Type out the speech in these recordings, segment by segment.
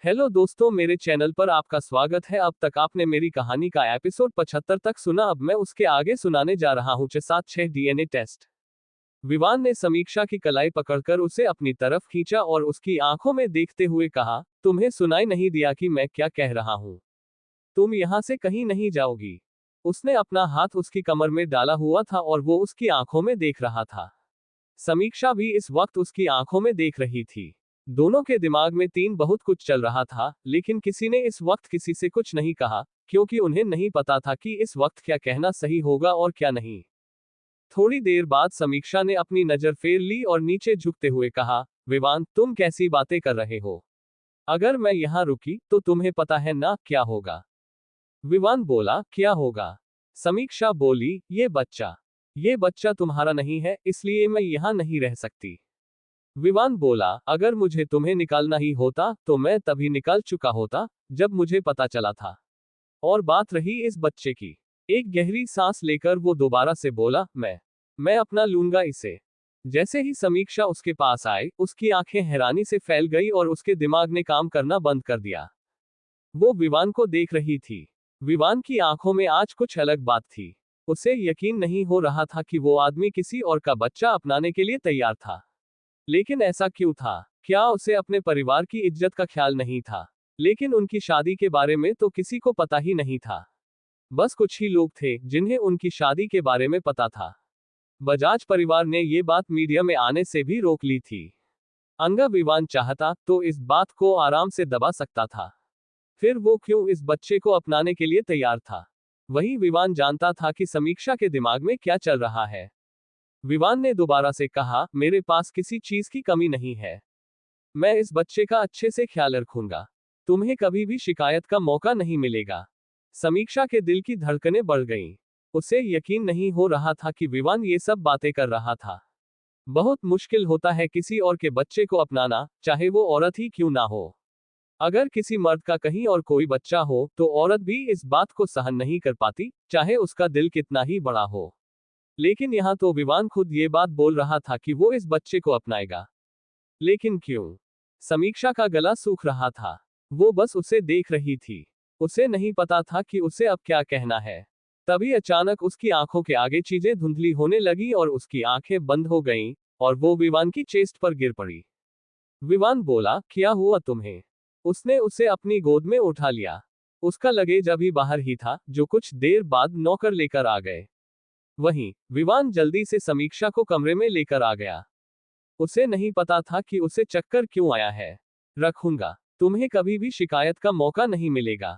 Hello दोस्तों, मेरे channel पर आपका स्वागत है। अब तक आपने मेरी कहानी का एपिसोड 75 तक सुना। अब मैं उसके आगे सुनाने जा रहा हूँ। 676 डीएनए टेस्ट। विवान ने समीक्षा की कलाई पकड़कर उसे अपनी तरफ खींचा और उसकी आंखों में देखते हुए कहा, तुम्हें सुनाई नहीं दिया कि मैं क्या कह रहा हूँ? तुम यहाँ से कहीं नहीं जाओगी। उसने अपना हाथ उसकी कमर में डाला हुआ था और वो उसकी आंखों में देख रहा था। समीक्षा भी इस वक्त उसकी आंखों में देख रही थी। दोनों के दिमाग में बहुत कुछ चल रहा था, लेकिन किसी ने इस वक्त किसी से कुछ नहीं कहा, क्योंकि उन्हें नहीं पता था कि इस वक्त क्या कहना सही होगा और क्या नहीं। थोड़ी देर बाद समीक्षा ने अपनी नजर फेर ली और नीचे झुकते हुए कहा, विवान, तुम कैसी बातें कर रहे हो? अगर मैं यहाँ रुकी तो तुम्हें पता है ना क्या होगा? विवान बोला, क्या होगा? समीक्षा बोली, ये बच्चा तुम्हारा नहीं है, इसलिए मैं यहाँ नहीं रह सकती। विवान बोला, अगर मुझे तुम्हें निकालना ही होता तो मैं तभी निकाल चुका होता, जब मुझे पता चला था। और बात रही इस बच्चे की। एक गहरी सांस लेकर वो दोबारा से बोला, मैं अपना लूंगा इसे। जैसे ही समीक्षा उसके पास आई, उसकी आंखें हैरानी से फैल गई और उसके दिमाग ने काम करना बंद कर दिया। वो विवान को देख रही थी। विवान की आंखों में आज कुछ अलग बात थी। उसे यकीन नहीं हो रहा था कि वो आदमी किसी और का बच्चा अपनाने के लिए तैयार था। लेकिन ऐसा क्यों था? क्या उसे अपने परिवार की इज्जत का ख्याल नहीं था? लेकिन उनकी शादी के बारे में तो किसी को पता ही नहीं था। बस कुछ ही लोग थे जिन्हें उनकी शादी के बारे में पता था। बजाज परिवार ने ये बात मीडिया में आने से भी रोक ली थी। अगर विवान चाहता तो इस बात को आराम से दबा सकता था। फिर वो क्यों इस बच्चे को अपनाने के लिए तैयार था? वही विवान जानता था कि समीक्षा के दिमाग में क्या चल रहा है। विवान ने दोबारा से कहा, मेरे पास किसी चीज की कमी नहीं है। मैं इस बच्चे का अच्छे से ख्याल रखूंगा। तुम्हें कभी भी शिकायत का मौका नहीं मिलेगा। समीक्षा के दिल की धड़कनें बढ़ गईं। उसे यकीन नहीं हो रहा था कि विवान ये सब बातें कर रहा था। बहुत मुश्किल होता है किसी और के बच्चे को अपनाना, चाहे वो औरत ही क्यों ना हो। अगर किसी मर्द का कहीं और कोई बच्चा हो तो औरत भी इस बात को सहन नहीं कर पाती, चाहे उसका दिल कितना ही बड़ा हो। लेकिन यहाँ तो विवान खुद ये बात बोल रहा था कि वो इस बच्चे को अपनाएगा। लेकिन क्यों? समीक्षा का गला सूख रहा था। वो बस उसे देख रही थी। उसे नहीं पता था कि उसे अब क्या कहना है। तभी अचानक उसकी आंखों के आगे चीजें धुंधली होने लगी और उसकी आंखें बंद हो गईं, और वो विवान की चेस्ट पर गिर पड़ी। विवान बोला, क्या हुआ तुम्हें? उसने उसे अपनी गोद में उठा लिया। उसका लगेज अभी बाहर ही था, जो कुछ देर बाद नौकर लेकर आ गए। वहीं विवान जल्दी से समीक्षा को कमरे में लेकर आ गया। उसे नहीं पता था कि उसे चक्कर क्यों आया है। रखूंगा। तुम्हें कभी भी शिकायत का मौका नहीं मिलेगा।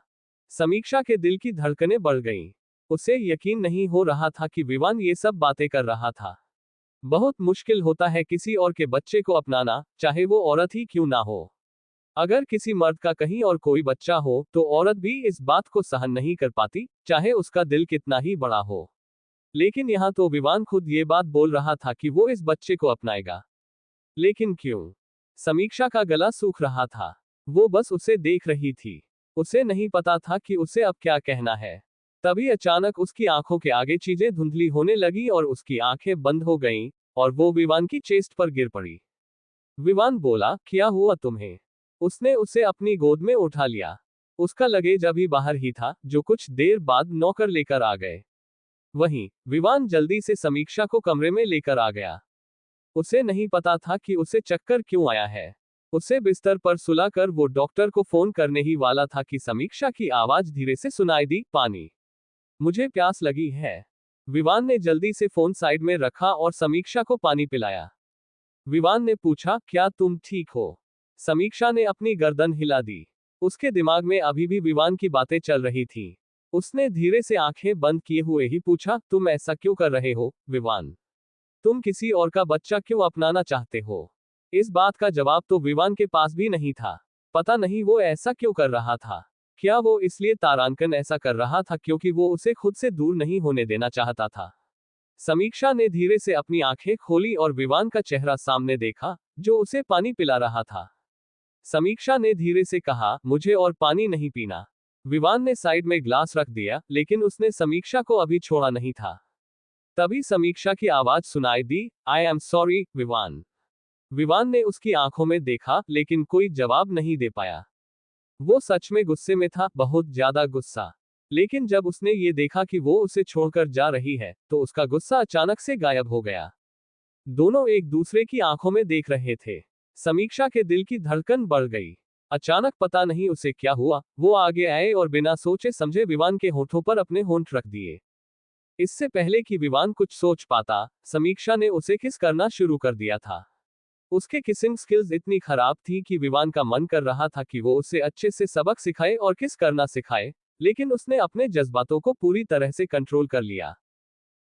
समीक्षा के दिल की धड़कनें बढ़ गईं। उसे यकीन नहीं हो रहा था कि विवान ये सब बातें कर रहा था। बहुत मुश्किल होता है किसी और के बच्चे को अपनाना, चाहे वो औरत ही क्यों ना हो। अगर किसी मर्द का कहीं और कोई बच्चा हो तो औरत भी इस बात को सहन नहीं कर पाती, चाहे उसका दिल कितना ही बड़ा हो। लेकिन यहाँ तो विवान खुद ये बात बोल रहा था कि वो इस बच्चे को अपनाएगा। लेकिन क्यों? समीक्षा का गला सूख रहा था। वो बस उसे देख रही थी। उसे नहीं पता था कि उसे अब क्या कहना है। तभी अचानक उसकी आंखों के आगे चीजें धुंधली होने लगी और उसकी आंखें बंद हो गईं, और वो विवान की चेस्ट पर गिर पड़ी। विवान बोला, क्या हुआ तुम्हें? उसने उसे अपनी गोद में उठा लिया। उसका लगेज अभी बाहर ही था, जो कुछ देर बाद नौकर लेकर आ गए। वहीं विवान जल्दी से समीक्षा को कमरे में लेकर आ गया। उसे नहीं पता था कि उसे चक्कर क्यों आया है। उसे बिस्तर पर सुलाकर वो डॉक्टर को फोन करने ही वाला था कि समीक्षा की आवाज धीरे से सुनाई दी, पानी। मुझे प्यास लगी है। विवान ने जल्दी से फोन साइड में रखा और समीक्षा को पानी पिलाया। विवान ने पूछा, क्या तुम ठीक हो? समीक्षा ने अपनी गर्दन हिला दी। उसके दिमाग में अभी भी विवान की बातें चल रही थी। उसने धीरे से आंखें बंद किए हुए ही पूछा, तुम ऐसा क्यों कर रहे हो, विवान? तुम किसी और का बच्चा क्यों अपनाना चाहते हो? इस बात का जवाब तो विवान के पास भी नहीं था। पता नहीं वो ऐसा क्यों कर रहा था। क्या वो इसलिए तारांकन ऐसा कर रहा था क्योंकि वो उसे खुद से दूर नहीं होने देना चाहता था? समीक्षा ने धीरे से अपनी आंखें खोली और विवान का चेहरा सामने देखा, जो उसे पानी पिला रहा था। समीक्षा ने धीरे से कहा, मुझे और पानी नहीं पीना। विवान ने साइड में ग्लास रख दिया, लेकिन उसने समीक्षा को अभी छोड़ा नहीं था। तभी समीक्षा की आवाज सुनाई दी, I am sorry, Vivan. Vivan ने उसकी आंखों में देखा, लेकिन कोई जवाब नहीं दे पाया। वो सच में गुस्से में था, बहुत ज्यादा गुस्सा। लेकिन जब उसने ये देखा कि वो उसे छोड़कर जा रही है, तो उसका गुस्सा अचानक से गायब हो गया। दोनों एक दूसरे की आंखों में देख रहे थे। समीक्षा के दिल की धड़कन बढ़ गई। अचानक पता नहीं उसे क्या हुआ, वो आगे आए और बिना सोचे समझे विवान के होठों पर अपने होंठ रख दिए। इससे पहले कि विवान कुछ सोच पाता, समीक्षा ने उसे किस करना शुरू कर दिया था। उसके किसिंग स्किल्स इतनी खराब थी कि विवान का मन कर रहा था कि वो उसे अच्छे से सबक सिखाए और किस करना सिखाए, लेकिन उसने अपने जज्बातों को पूरी तरह से कंट्रोल कर लिया।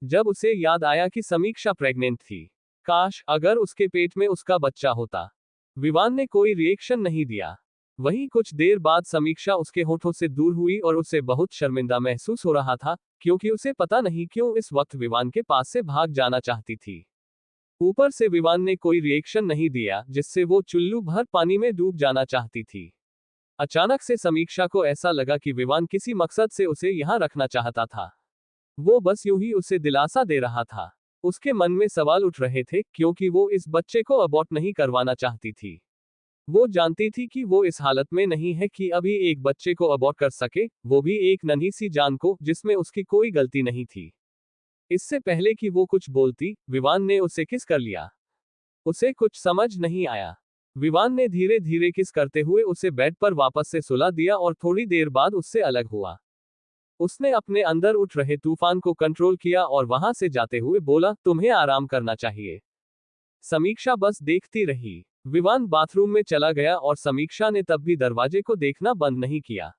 जब उसे याद आया कि समीक्षा प्रेग्नेंट थी, काश अगर उसके पेट में उसका बच्चा होता। विवान ने कोई रिएक्शन नहीं दिया। वहीं कुछ देर बाद समीक्षा उसके होठों से दूर हुई और उसे बहुत शर्मिंदा महसूस हो रहा था, क्योंकि उसे पता नहीं क्यों इस वक्त विवान के पास से भाग जाना चाहती थी। ऊपर से विवान ने कोई रिएक्शन नहीं दिया, जिससे वो चुल्लू भर पानी में डूब जाना चाहती थी। अचानक से समीक्षा को ऐसा लगा कि विवान किसी मकसद से उसे यहाँ रखना चाहता था। वो बस यूं ही उसे दिलासा दे रहा था। उसके मन में सवाल उठ रहे थे, क्योंकि वो इस बच्चे को अबॉर्ट नहीं करवाना चाहती थी। वो जानती थी कि वो इस हालत में नहीं है कि अभी एक बच्चे को अबॉर्ट कर सके, वो भी एक नन्ही सी जान को, जिसमें उसकी कोई गलती नहीं थी। इससे पहले कि वो कुछ बोलती, विवान ने उसे किस कर लिया। उसे कुछ समझ नहीं आया। विवान ने धीरे धीरे किस करते हुए उसे बेड पर वापस से सुला दिया और थोड़ी देर बाद उससे अलग हुआ। उसने अपने अंदर उठ रहे तूफान को कंट्रोल किया और वहां से जाते हुए बोला, तुम्हें आराम करना चाहिए। समीक्षा बस देखती रही। विवान बाथरूम में चला गया और समीक्षा ने तब भी दरवाजे को देखना बंद नहीं किया।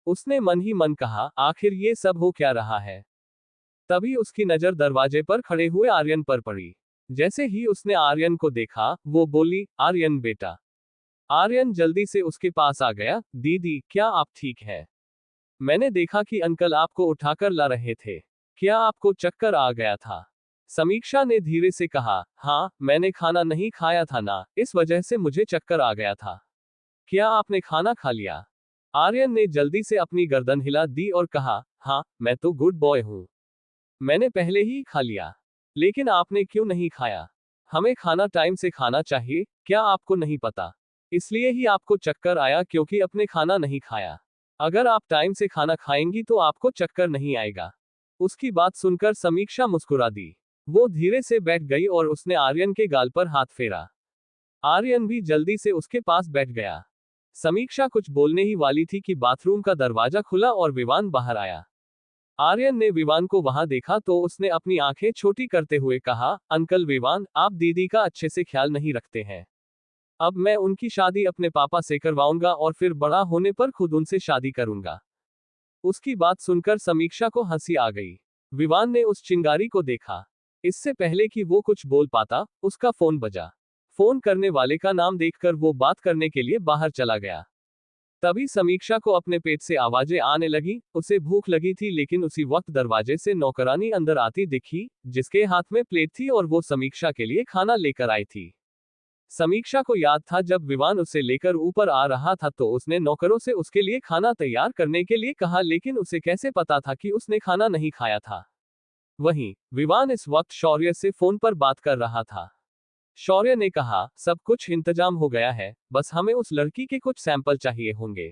उसने मन ही मन कहा, आखिर ये सब हो क्या रहा है। तभी उसकी नजर दरवाजे पर खड़े हुए आर्यन पर पड़ी। जैसे ही उसने आर्यन को देखा, वो बोली, आर्यन बेटा। आर्यन जल्दी से उसके पास आ गया, दीदी क्या आप ठीक है? मैंने देखा कि अंकल आपको उठाकर ला रहे थे। क्या आपको चक्कर आ गया था? समीक्षा ने धीरे से कहा, हाँ, मैंने खाना नहीं खाया था ना, इस वजह से मुझे चक्कर आ गया था। क्या आपने खाना खा लिया? आर्यन ने जल्दी से अपनी गर्दन हिला दी और कहा, हाँ, मैं तो गुड बॉय हूँ। मैंने पहले ही खा लिया। लेकिन आपने क्यों नहीं खाया? हमें खाना टाइम से खाना चाहिए, क्या आपको नहीं पता? इसलिए ही आपको चक्कर आया क्योंकि आपने खाना नहीं खाया। अगर आप टाइम से खाना खाएंगी तो आपको चक्कर नहीं आएगा। उसकी बात सुनकर समीक्षा मुस्कुरा दी। वो धीरे से बैठ गई और उसने आर्यन के गाल पर हाथ फेरा। आर्यन भी जल्दी से उसके पास बैठ गया। समीक्षा कुछ बोलने ही वाली थी कि बाथरूम का दरवाजा खुला और विवान बाहर आया। आर्यन ने विवान को वहां देखा तो उसने अपनी आंखें छोटी करते हुए कहा, अंकल विवान, आप दीदी का अच्छे से ख्याल नहीं रखते हैं। अब मैं उनकी शादी अपने पापा से करवाऊंगा और फिर बड़ा होने पर खुद उनसे शादी करूंगा। उसकी बात सुनकर समीक्षा को हंसी आ गई। विवान ने उस चिंगारी को देखा। इससे पहले कि वो कुछ बोल पाता, उसका फोन बजा। फोन करने वाले का नाम देखकर वो बात करने के लिए बाहर चला गया। तभी समीक्षा को अपने पेट से आवाजें आने लगी। उसे भूख लगी थी, लेकिन उसी वक्त दरवाजे से नौकरानी अंदर आती दिखी, जिसके हाथ में प्लेट थी और वो समीक्षा के लिए खाना लेकर आई थी। समीक्षा को याद था जब विवान उसे लेकर ऊपर आ रहा था तो उसने नौकरों से उसके लिए खाना तैयार करने के लिए कहा, लेकिन उसे कैसे पता था कि उसने खाना नहीं खाया था। वहीं विवान इस वक्त शौर्य से फोन पर बात कर रहा था। शौर्य ने कहा, सब कुछ इंतजाम हो गया है, बस हमें उस लड़की के कुछ सैंपल चाहिए होंगे।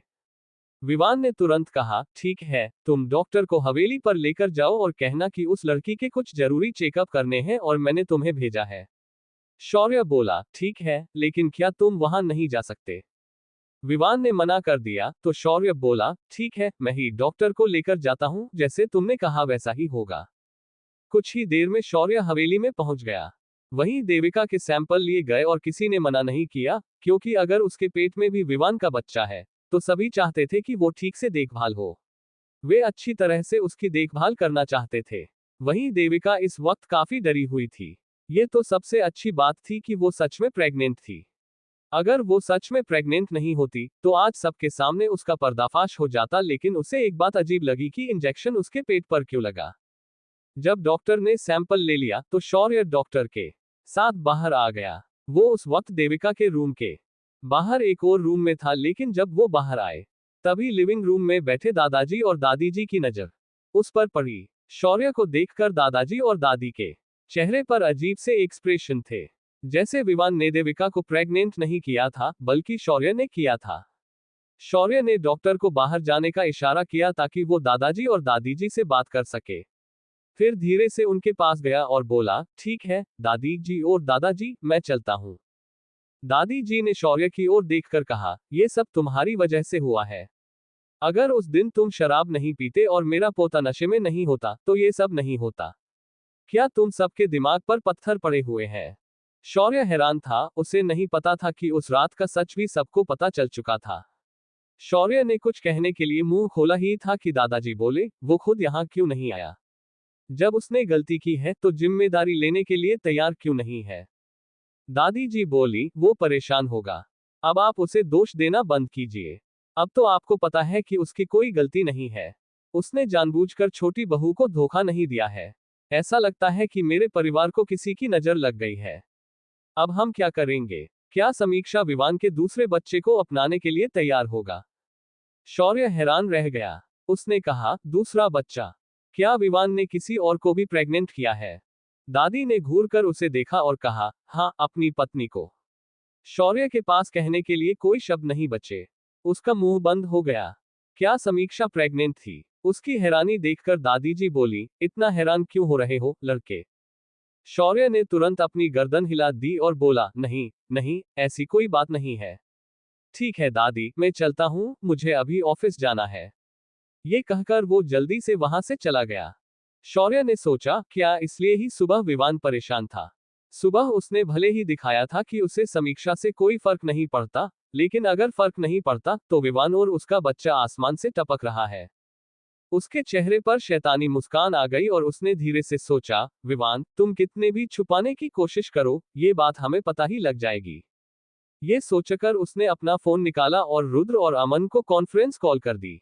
विवान ने तुरंत कहा, ठीक है, तुम डॉक्टर को हवेली पर लेकर जाओ और कहना कि उस लड़की के कुछ जरूरी चेकअप करने हैं और मैंने तुम्हें भेजा है। शौर्य बोला, ठीक है, लेकिन क्या तुम वहां नहीं जा सकते? विवान ने मना कर दिया तो शौर्य बोला, ठीक है, मैं ही डॉक्टर को लेकर जाता हूं, जैसे तुमने कहा वैसा ही होगा। कुछ ही देर में शौर्य हवेली में पहुंच गया। वहीं देविका के सैंपल लिए गए और किसी ने मना नहीं किया, क्योंकि अगर उसके पेट में भी विवान का बच्चा है, तो सभी चाहते थे कि वो ठीक से देखभाल हो। वे अच्छी तरह से उसकी देखभाल करना चाहते थे। वहीं देविका इस वक्त काफी डरी हुई थी। ये तो सबसे अच्छी बात थी कि वो सच में प्रेग्नेंट थी। अगर वो सच में प्रेग्नेंट नहीं होती, तो आज सबके सामने उसका पर्दाफाश हो जाता, लेकिन उसे एक बात अजीब लगी कि इंजेक्शन उसके पेट पर क्यों लगा। जब डॉक्टर ने सैंपल ले लिया तो शौर्य डॉक्टर के साथ बाहर आ गया। वो उस वक्त देविका के रूम के बाहर एक और रूम में था, लेकिन जब वो बाहर आए, तभी लिविंग रूम में बैठे दादाजी और दादी जी की नजर उस पर पड़ी। शौर्य को देखकर दादाजी और दादी के चेहरे पर अजीब से एक्सप्रेशन थे, जैसे विवान ने देविका को प्रेग्नेंट नहीं किया था, बल्कि शौर्य ने किया था। शौर्य ने डॉक्टर को बाहर जाने का इशारा किया ताकि वो दादाजी और दादी जी से बात कर सके। फिर धीरे से उनके पास गया और बोला, ठीक है दादी जी और दादाजी, मैं चलता हूँ। दादी जी ने शौर्य की ओर देखकर कहा, ये सब तुम्हारी वजह से हुआ है। अगर उस दिन तुम शराब नहीं पीते और मेरा पोता नशे में नहीं होता तो ये सब नहीं होता। क्या तुम सबके दिमाग पर पत्थर पड़े हुए हैं? शौर्य हैरान था, उसे नहीं पता था कि उस रात का सच भी सबको पता चल चुका था। शौर्य ने कुछ कहने के लिए मुंह खोला ही था कि दादाजी बोले, वो खुद यहाँ क्यों नहीं आया? जब उसने गलती की है तो जिम्मेदारी लेने के लिए तैयार क्यों नहीं है? दादी जी बोली, वो परेशान होगा। अब आप उसे दोष देना बंद कीजिए। अब तो आपको पता है कि उसकी कोई गलती नहीं है। उसने जानबूझकर छोटी बहू को धोखा नहीं दिया है। ऐसा लगता है कि मेरे परिवार को किसी की नजर लग गई है। अब हम क्या करेंगे? क्या समीक्षा विवान के दूसरे बच्चे को अपनाने के लिए तैयार होगा? शौर्य हैरान रह गया। उसने कहा, दूसरा बच्चा? क्या विवान ने किसी और को भी प्रेग्नेंट किया है? दादी ने घूरकर उसे देखा और कहा, हाँ, अपनी पत्नी को। शौर्य के पास कहने के लिए कोई शब्द नहीं बचे। उसका मुंह बंद हो गया। क्या समीक्षा प्रेग्नेंट थी? उसकी हैरानी देखकर दादी जी बोली, इतना हैरान क्यों हो रहे हो लड़के? शौर्य ने तुरंत अपनी गर्दन हिला दी और बोला, नहीं नहीं, ऐसी कोई बात नहीं है। ठीक है दादी, मैं चलता हूँ, मुझे अभी ऑफिस जाना है। ये कहकर वो जल्दी से वहां से चला गया। शौर्य ने सोचा, क्या इसलिए ही सुबह विवान परेशान था? सुबह उसने भले ही दिखाया था कि उसे समीक्षा से कोई फर्क नहीं पड़ता, लेकिन अगर फर्क नहीं पड़ता तो विवान और उसका बच्चा आसमान से टपक रहा है। उसके चेहरे पर शैतानी मुस्कान आ गई और उसने धीरे से सोचा, विवान, तुम कितने भी छुपाने की कोशिश करो, ये बात हमें पता ही लग जाएगी। ये सोचकर उसने अपना फोन निकाला और रुद्र और अमन को कॉन्फ्रेंस कॉल कर दी।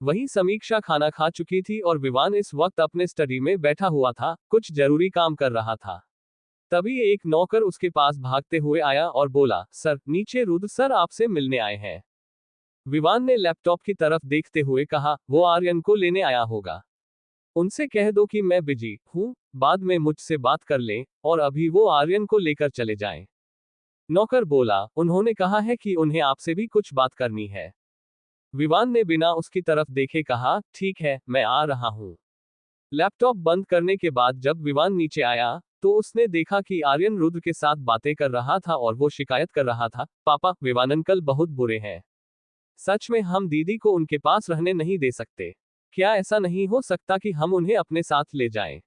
वहीं समीक्षा खाना खा चुकी थी और विवान इस वक्त अपने स्टडी में बैठा हुआ था, कुछ जरूरी काम कर रहा था। तभी एक नौकर उसके पास भागते हुए आया और बोला, सर, नीचे रुद्र सर आपसे मिलने आए हैं। विवान ने लैपटॉप की तरफ देखते हुए कहा, वो आर्यन को लेने आया होगा। उनसे कह दो कि मैं बिजी हूँ, बाद में मुझसे बात कर लें, और अभी वो आर्यन को लेकर चले जाएं। नौकर बोला, उन्होंने कहा है कि उन्हें आपसे भी कुछ बात करनी है। विवान ने बिना उसकी तरफ देखे कहा, ठीक है, मैं आ रहा हूँ। लैपटॉप बंद करने के बाद जब विवान नीचे आया तो उसने देखा कि आर्यन रुद्र के साथ बातें कर रहा था और वो शिकायत कर रहा था, पापा, विवान अंकल बहुत बुरे हैं। सच में हम दीदी को उनके पास रहने नहीं दे सकते। क्या ऐसा नहीं हो सकता कि हम उन्हें अपने साथ ले जाएं?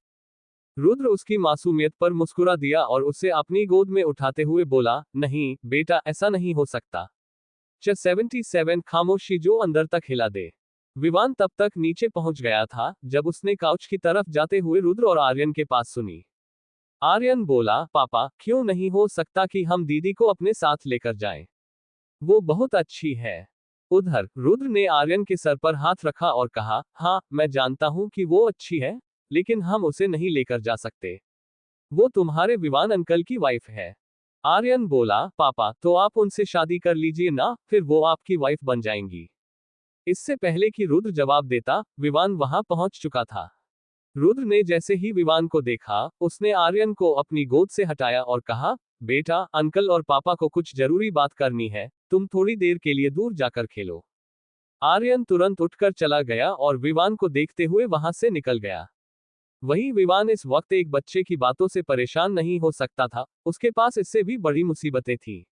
रुद्र उसकी मासूमियत पर मुस्कुरा दिया और उसे अपनी गोद में उठाते हुए बोला, नहीं बेटा, ऐसा नहीं हो सकता। 77 खामोशी जो अंदर तक हिला दे। विवान तब तक नीचे पहुंच गया था जब उसने काउच की तरफ जाते हुए रुद्र और आर्यन के पास सुनी। आर्यन बोला, पापा, क्यों नहीं हो सकता कि हम दीदी को अपने साथ लेकर जाएं? वो बहुत अच्छी है। उधर रुद्र ने आर्यन के सर पर हाथ रखा और कहा, हाँ, मैं जानता हूं कि वो अच्छी है, लेकिन हम उसे नहीं लेकर जा सकते। वो तुम्हारे विवान अंकल की वाइफ है। आर्यन बोला, पापा, तो आप उनसे शादी कर लीजिए ना, फिर वो आपकी वाइफ बन जाएंगी। इससे पहले कि रुद्र जवाब देता, विवान वहां पहुंच चुका था। रुद्र ने जैसे ही विवान को देखा, उसने आर्यन को अपनी गोद से हटाया और कहा, बेटा, अंकल और पापा को कुछ जरूरी बात करनी है, तुम थोड़ी देर के लिए दूर जाकर खेलो। आर्यन तुरंत उठकर चला गया और विवान को देखते हुए वहां से निकल गया। वहीं विवान इस वक्त एक बच्चे की बातों से परेशान नहीं हो सकता था, उसके पास इससे भी बड़ी मुसीबतें थीं।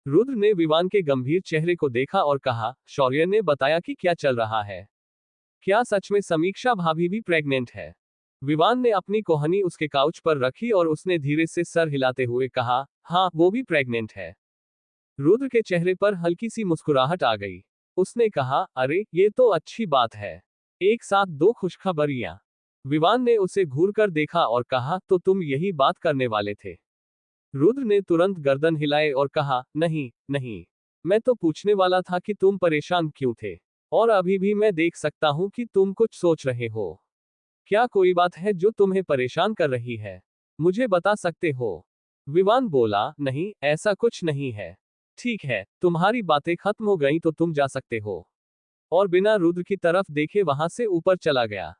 रुद्र ने विवान के गंभीर चेहरे को देखा और कहा, शौर्य ने बताया कि क्या चल रहा है? क्या सच में समीक्षा भाभी भी प्रेग्नेंट है? विवान ने अपनी कोहनी उसके काउच पर रखी और उसने धीरे से सर हिलाते हुए कहा, हाँ, वो भी प्रेग्नेंट है। रुद्र के चेहरे पर हल्की सी मुस्कुराहट आ गई। उसने कहा, अरे, ये तो अच्छी बात है। एक साथ दो खुशखबरियां। विवान ने उसे घूरकर देखा और कहा, तो तुम यही बात करने वाले थे? रुद्र ने तुरंत गर्दन हिलाए और कहा, नहीं नहीं, मैं तो पूछने वाला था कि तुम परेशान क्यों थे, और अभी भी मैं देख सकता हूं कि तुम कुछ सोच रहे हो। क्या कोई बात है जो तुम्हें परेशान कर रही है? मुझे बता सकते हो? विवान बोला, नहीं, ऐसा कुछ नहीं है। ठीक है, तुम्हारी बातें खत्म हो गई तो तुम जा सकते हो। और बिना रुद्र की तरफ देखे वहां से ऊपर चला गया।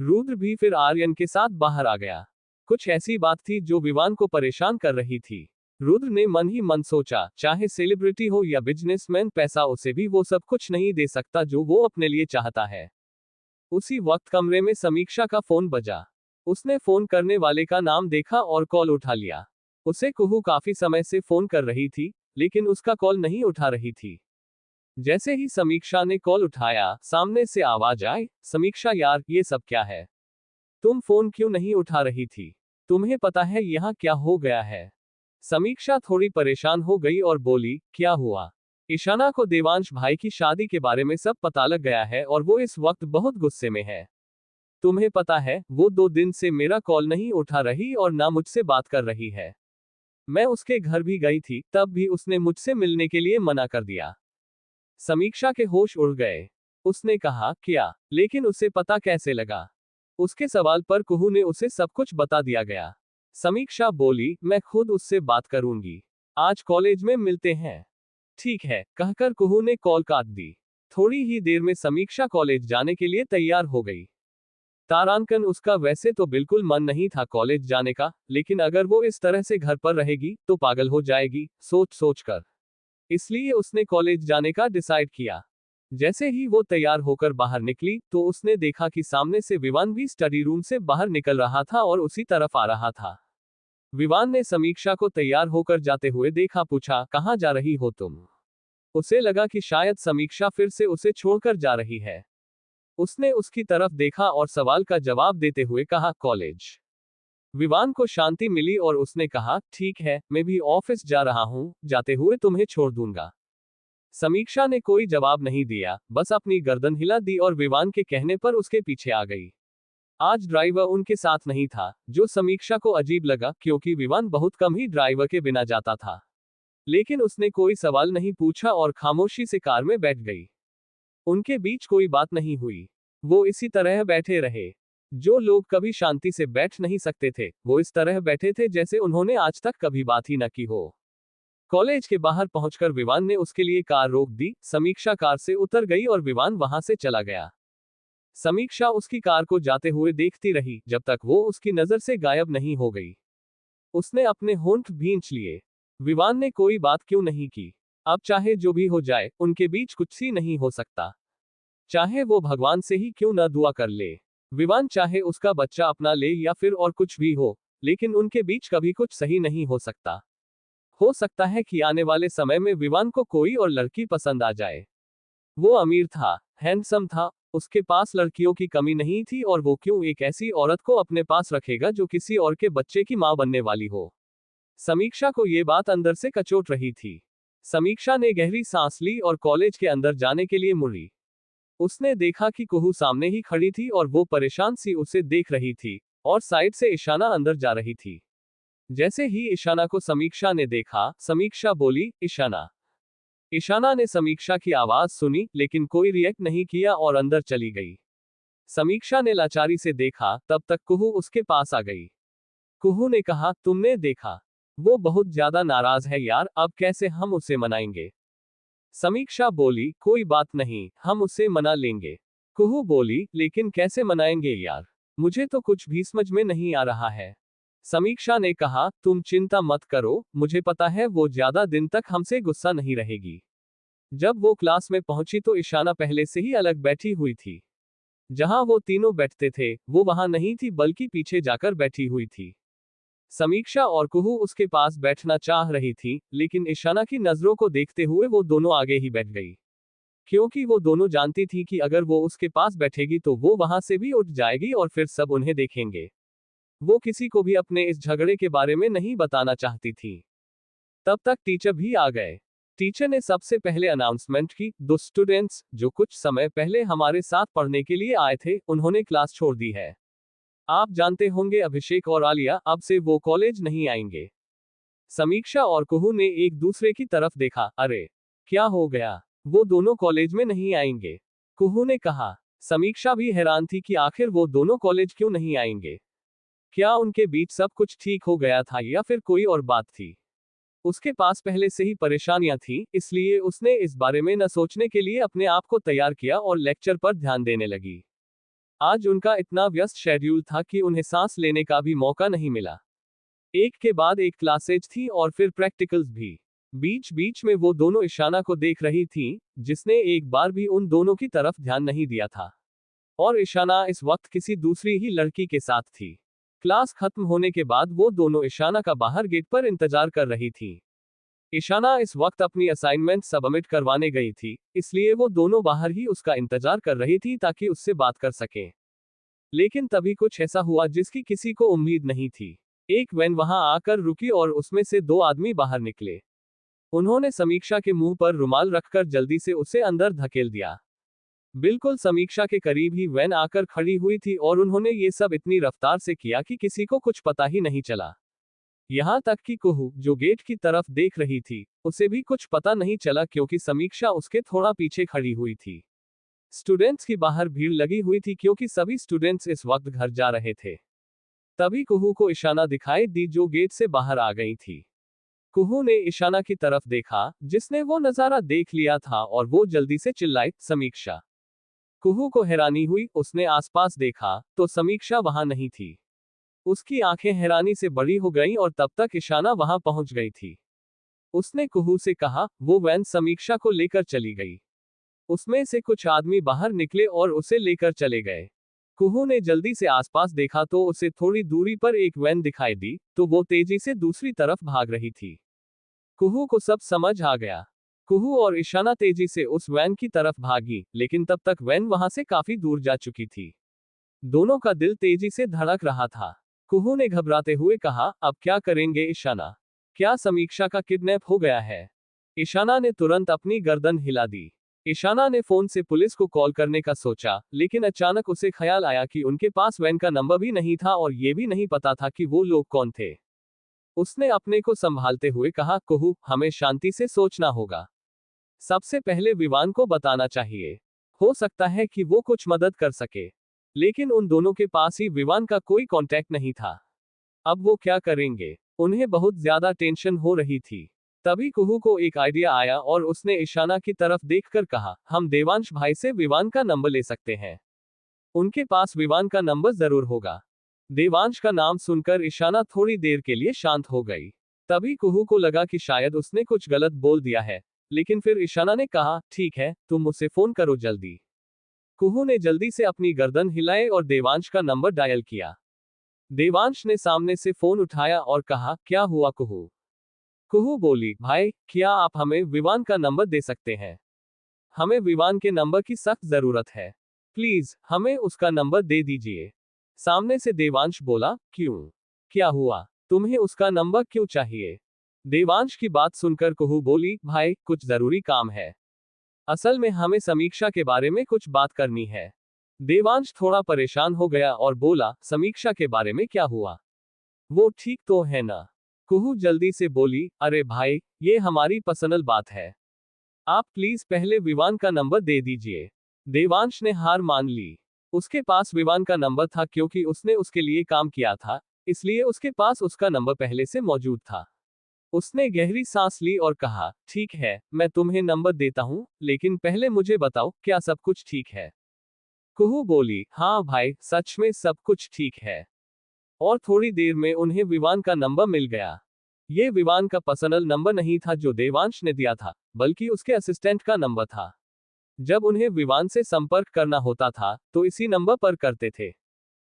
रुद्र भी फिर आर्यन के साथ बाहर आ गया। कुछ ऐसी बात थी जो विवान को परेशान कर रही थी। रुद्र ने मन ही मन सोचा, चाहे सेलिब्रिटी हो या बिजनेसमैन, पैसा उसे भी वो सब कुछ नहीं दे सकता जो वो अपने लिए चाहता है। उसी वक्त कमरे में समीक्षा का फोन बजा। उसने फोन करने वाले का नाम देखा और कॉल उठा लिया। उसे कुहू काफी समय से फोन कर रही थी, लेकिन उसका कॉल नहीं उठा रही थी। जैसे ही समीक्षा ने कॉल उठाया, सामने से आवाज आई, समीक्षा यार, ये सब क्या है? तुम फोन क्यों नहीं उठा रही थी? तुम्हें पता है यहाँ क्या हो गया है? समीक्षा थोड़ी परेशान हो गई और बोली, क्या हुआ? ईशाना को देवांश भाई की शादी के बारे में सब पता लग गया है और वो इस वक्त बहुत गुस्से में है। तुम्हें पता है, वो 2 दिन से मेरा कॉल नहीं उठा रही और ना मुझसे बात कर रही है। मैं उसके घर भी गई थी, तब भी उसने मुझसे मिलने के लिए मना कर दिया। समीक्षा के होश उड़ गए। उसने कहा, क्या? लेकिन उसे पता कैसे लगा? उसके सवाल पर कुहू ने उसे सब कुछ बता दिया गया। समीक्षा बोली, मैं खुद उससे बात करूंगी। आज कॉलेज में मिलते हैं। ठीक है, कहकर कुहू ने कॉल काट दी। थोड़ी ही देर में समीक्षा कॉलेज जाने के लिए तैयार हो गई। तारांकन उसका वैसे तो बिल्कुल मन नहीं था कॉलेज जाने का, लेकिन अगर वो इस तरह से घर पर रहेगी तो पागल हो जाएगी, सोच सोच कर। इसलिए उसने कॉलेज जाने का डिसाइड किया। जैसे ही वो तैयार होकर बाहर निकली तो उसने देखा कि सामने से विवान भी स्टडी रूम से बाहर निकल रहा था और उसी तरफ आ रहा था। विवान ने समीक्षा को तैयार होकर जाते हुए देखा, पूछा, कहाँ जा रही हो तुम? उसे लगा कि शायद समीक्षा फिर से उसे छोड़कर जा रही है। उसने उसकी तरफ देखा और सवाल का जवाब देते हुए कहा, कॉलेज। विवान को शांति मिली और उसने कहा, ठीक है, मैं भी ऑफिस जा रहा हूं, जाते हुए तुम्हें छोड़ दूंगा। समीक्षा ने कोई जवाब नहीं दिया, बस अपनी गर्दन हिला दी और विवान के कहने पर उसके पीछे आ गई। आज ड्राइवर उनके साथ नहीं था, जो समीक्षा को अजीब लगा क्योंकि विवान बहुत कम ही ड्राइवर के बिना जाता था। लेकिन उसने कोई सवाल नहीं पूछा और खामोशी से कार में बैठ गई। उनके बीच कोई बात नहीं हुई। वो इसी तरह बैठे रहे। जो लोग कभी शांति से बैठ नहीं सकते थे, वो इस तरह बैठे थे जैसे उन्होंने आज तक कभी बात ही न की हो। कॉलेज के बाहर पहुंचकर विवान ने उसके लिए कार रोक दी। समीक्षा कार से उतर गई और विवान वहां से चला गया। समीक्षा उसकी कार को जाते हुए देखती रही जब तक वो उसकी नजर से गायब नहीं हो गई। उसने अपने होंठ भींच लिए। विवान ने कोई बात क्यों नहीं की? अब चाहे जो भी हो जाए, उनके बीच कुछ ही नहीं हो सकता। चाहे वो भगवान से ही क्यों न दुआ कर ले। विवान चाहे उसका बच्चा अपना ले या फिर और कुछ भी हो, लेकिन उनके बीच कभी कुछ सही नहीं हो सकता। हो सकता है कि आने वाले समय में विवान को कोई और लड़की पसंद आ जाए। वो अमीर था, हैंडसम था, उसके पास लड़कियों की कमी नहीं थी और वो क्यों एक ऐसी औरत को अपने पास रखेगा जो किसी और के बच्चे की मां बनने वाली हो। समीक्षा को ये बात अंदर से कचोट रही थी। समीक्षा ने गहरी सांस ली और कॉलेज के अंदर जाने के लिए मुड़ी। उसने देखा कि कुहू सामने ही खड़ी थी और वो परेशान सी उसे देख रही थी, और साइड से ईशाना अंदर जा रही थी। जैसे ही ईशाना को समीक्षा ने देखा, समीक्षा बोली, ईशाना। ईशाना ने समीक्षा की आवाज सुनी लेकिन कोई रिएक्ट नहीं किया और अंदर चली गई। समीक्षा ने लाचारी से देखा, तब तक कुहू उसके पास आ गई। कुहू ने कहा, तुमने देखा? वो बहुत ज्यादा नाराज है यार, अब कैसे हम उसे मनाएंगे? समीक्षा बोली, कोई बात नहीं, हम उसे मना लेंगे। कुहू बोली, लेकिन कैसे मनाएंगे यार? मुझे तो कुछ भी समझ में नहीं आ रहा है। समीक्षा ने कहा, तुम चिंता मत करो, मुझे पता है वो ज्यादा दिन तक हमसे गुस्सा नहीं रहेगी। जब वो क्लास में पहुंची तो ईशाना पहले से ही अलग बैठी हुई थी। जहां वो तीनों बैठते थे, वो वहां नहीं थी बल्कि पीछे जाकर बैठी हुई थी। समीक्षा और कुहू उसके पास बैठना चाह रही थी, लेकिन ईशाना की नजरों को देखते हुए वो दोनों आगे ही बैठ गई। क्योंकि वो दोनों जानती थी कि अगर वो उसके पास बैठेगी तो वो वहां से भी उठ जाएगी और फिर सब उन्हें देखेंगे। वो किसी को भी अपने इस झगड़े के बारे में नहीं बताना चाहती थी। तब तक टीचर भी आ गए। टीचर ने सबसे पहले अनाउंसमेंट की, दो स्टूडेंट्स जो कुछ समय पहले हमारे साथ पढ़ने के लिए आए थे, उन्होंने क्लास छोड़ दी है। आप जानते होंगे अभिषेक और आलिया, अब से वो कॉलेज नहीं आएंगे। समीक्षा और कुहू ने एक दूसरे की तरफ देखा, अरे क्या हो गया? वो दोनों कॉलेज में नहीं आएंगे? कुहू ने कहा। समीक्षा भी हैरान थी कि आखिर वो दोनों कॉलेज क्यों नहीं आएंगे। क्या उनके बीच सब कुछ ठीक हो गया था या फिर कोई और बात थी? उसके पास पहले से ही परेशानियां थी, इसलिए उसने इस बारे में न सोचने के लिए अपने आप को तैयार किया और लेक्चर पर ध्यान देने लगी। आज उनका इतना व्यस्त शेड्यूल था कि उन्हें सांस लेने का भी मौका नहीं मिला। एक के बाद एक क्लासेज थी और फिर प्रैक्टिकल्स भी। बीच बीच में वो दोनों ईशाना को देख रही थी, जिसने एक बार भी उन दोनों की तरफ ध्यान नहीं दिया था। और ईशाना इस वक्त किसी दूसरी ही लड़की के साथ थी। क्लास खत्म होने के बाद वो दोनों ईशाना का बाहर गेट पर इंतजार कर रही थी। ईशाना इस वक्त अपनी असाइनमेंट सबमिट करवाने गई थी, इसलिए वो दोनों बाहर ही उसका इंतजार कर रही थी ताकि उससे बात कर सकें। लेकिन तभी कुछ ऐसा हुआ जिसकी किसी को उम्मीद नहीं थी। एक वैन वहां आकर रुकी और उसमें से दो आदमी बाहर निकले। उन्होंने समीक्षा के मुंह पर रुमाल रखकर जल्दी से उसे अंदर धकेल दिया। बिल्कुल समीक्षा के करीब ही वैन आकर खड़ी हुई थी और उन्होंने ये सब इतनी रफ्तार से किया कि किसी को कुछ पता ही नहीं चला। यहाँ तक कि कुहू, जो गेट की तरफ देख रही थी, उसे भी कुछ पता नहीं चला क्योंकि समीक्षा उसके थोड़ा पीछे खड़ी हुई थी। स्टूडेंट्स की बाहर भीड़ लगी हुई थी क्योंकि सभी स्टूडेंट्स इस वक्त घर जा रहे थे। तभी कुहू को ईशाना दिखाई दी जो गेट से बाहर आ गई थी। कुहू ने ईशाना की तरफ देखा, जिसने वो नजारा देख लिया था और वो जल्दी से चिल्लाई, समीक्षा। कुहू को हैरानी हुई, उसने आसपास देखा तो समीक्षा वहां नहीं थी। उसकी आंखें हैरानी से बड़ी हो गईं और तब तक ईशाना वहां पहुंच गई थी। उसने कुहू से कहा, वो वैन समीक्षा को लेकर चली गई। उसमें से कुछ आदमी बाहर निकले और उसे लेकर चले गए। कुहू ने जल्दी से आसपास देखा तो उसे थोड़ी दूरी पर एक वैन दिखाई दी, तो वो तेजी से दूसरी तरफ भाग रही थी। कुहू को सब समझ आ गया। कुहू और ईशाना तेजी से उस वैन की तरफ भागी, लेकिन तब तक वैन वहां से काफी दूर जा चुकी थी। दोनों का दिल तेजी से धड़क रहा था। कुहू ने घबराते हुए कहा, अब क्या करेंगे ईशाना? क्या समीक्षा का किडनैप हो गया है? ईशाना ने तुरंत अपनी गर्दन हिला दी। ईशाना ने फोन से पुलिस को कॉल करने का सोचा, लेकिन अचानक उसे ख्याल आया कि उनके पास वैन का नंबर भी नहीं था और ये भी नहीं पता था कि वो लोग कौन थे। उसने अपने को संभालते हुए कहा, कुहू, हमें शांति से सोचना होगा। सबसे पहले विवान को बताना चाहिए। हो सकता है कि वो कुछ मदद कर सके। लेकिन उन दोनों के पास ही विवान का कोई कांटेक्ट नहीं था। अब वो क्या करेंगे? उन्हें बहुत ज्यादा टेंशन हो रही थी। तभी कुहू को एक आइडिया आया और उसने ईशाना की तरफ देखकर कहा, हम देवांश भाई से विवान का नंबर ले सकते हैं। उनके पास विवान का नंबर जरूर होगा। देवांश का नाम सुनकर ईशाना थोड़ी देर के लिए शांत हो गई। तभी कुहू को लगा कि शायद उसने कुछ गलत बोल दिया है, लेकिन फिर ईशाना ने कहा, ठीक है, तुम मुझसे फोन करो जल्दी। कुहू ने जल्दी से अपनी गर्दन हिलाई और देवांश का नंबर डायल किया। देवांश ने सामने से फोन उठाया और कहा, क्या हुआ कुहू? कुहू बोली, भाई, क्या आप हमें विवान का नंबर दे सकते हैं? हमें विवान के नंबर की सख्त जरूरत है। प्लीज, हमें उसका नंबर दे दीजिए। सामने से देवांश बोला, क्यों? क्या हुआ? तुम्हें उसका नंबर क्यों चाहिए? देवांश की बात सुनकर कुहू बोली, भाई, कुछ जरूरी काम है। असल में हमें समीक्षा के बारे में कुछ बात करनी है। देवांश थोड़ा परेशान हो गया और बोला, समीक्षा के बारे में क्या हुआ? वो ठीक तो है ना? कुहू जल्दी से बोली, अरे भाई, ये हमारी पर्सनल बात है। आप प्लीज पहले विवान का नंबर दे दीजिए। देवांश ने हार मान ली। उसके पास विवान का नंबर था क्योंकि उसने उसके लिए काम किया था, इसलिए उसके पास उसका नंबर पहले से मौजूद था। उसने गहरी सांस ली और कहा, ठीक है, मैं तुम्हें नंबर देता हूं, लेकिन पहले मुझे बताओ, क्या सब कुछ ठीक है? कुहू बोली, हाँ भाई, सच में सब कुछ ठीक है। और थोड़ी देर में उन्हें विवान का नंबर मिल गया। ये विवान का पर्सनल नंबर नहीं था जो देवांश ने दिया था, बल्कि उसके असिस्टेंट का नंबर था। जब उन्हें विवान से संपर्क करना होता था, तो इसी नंबर पर करते थे।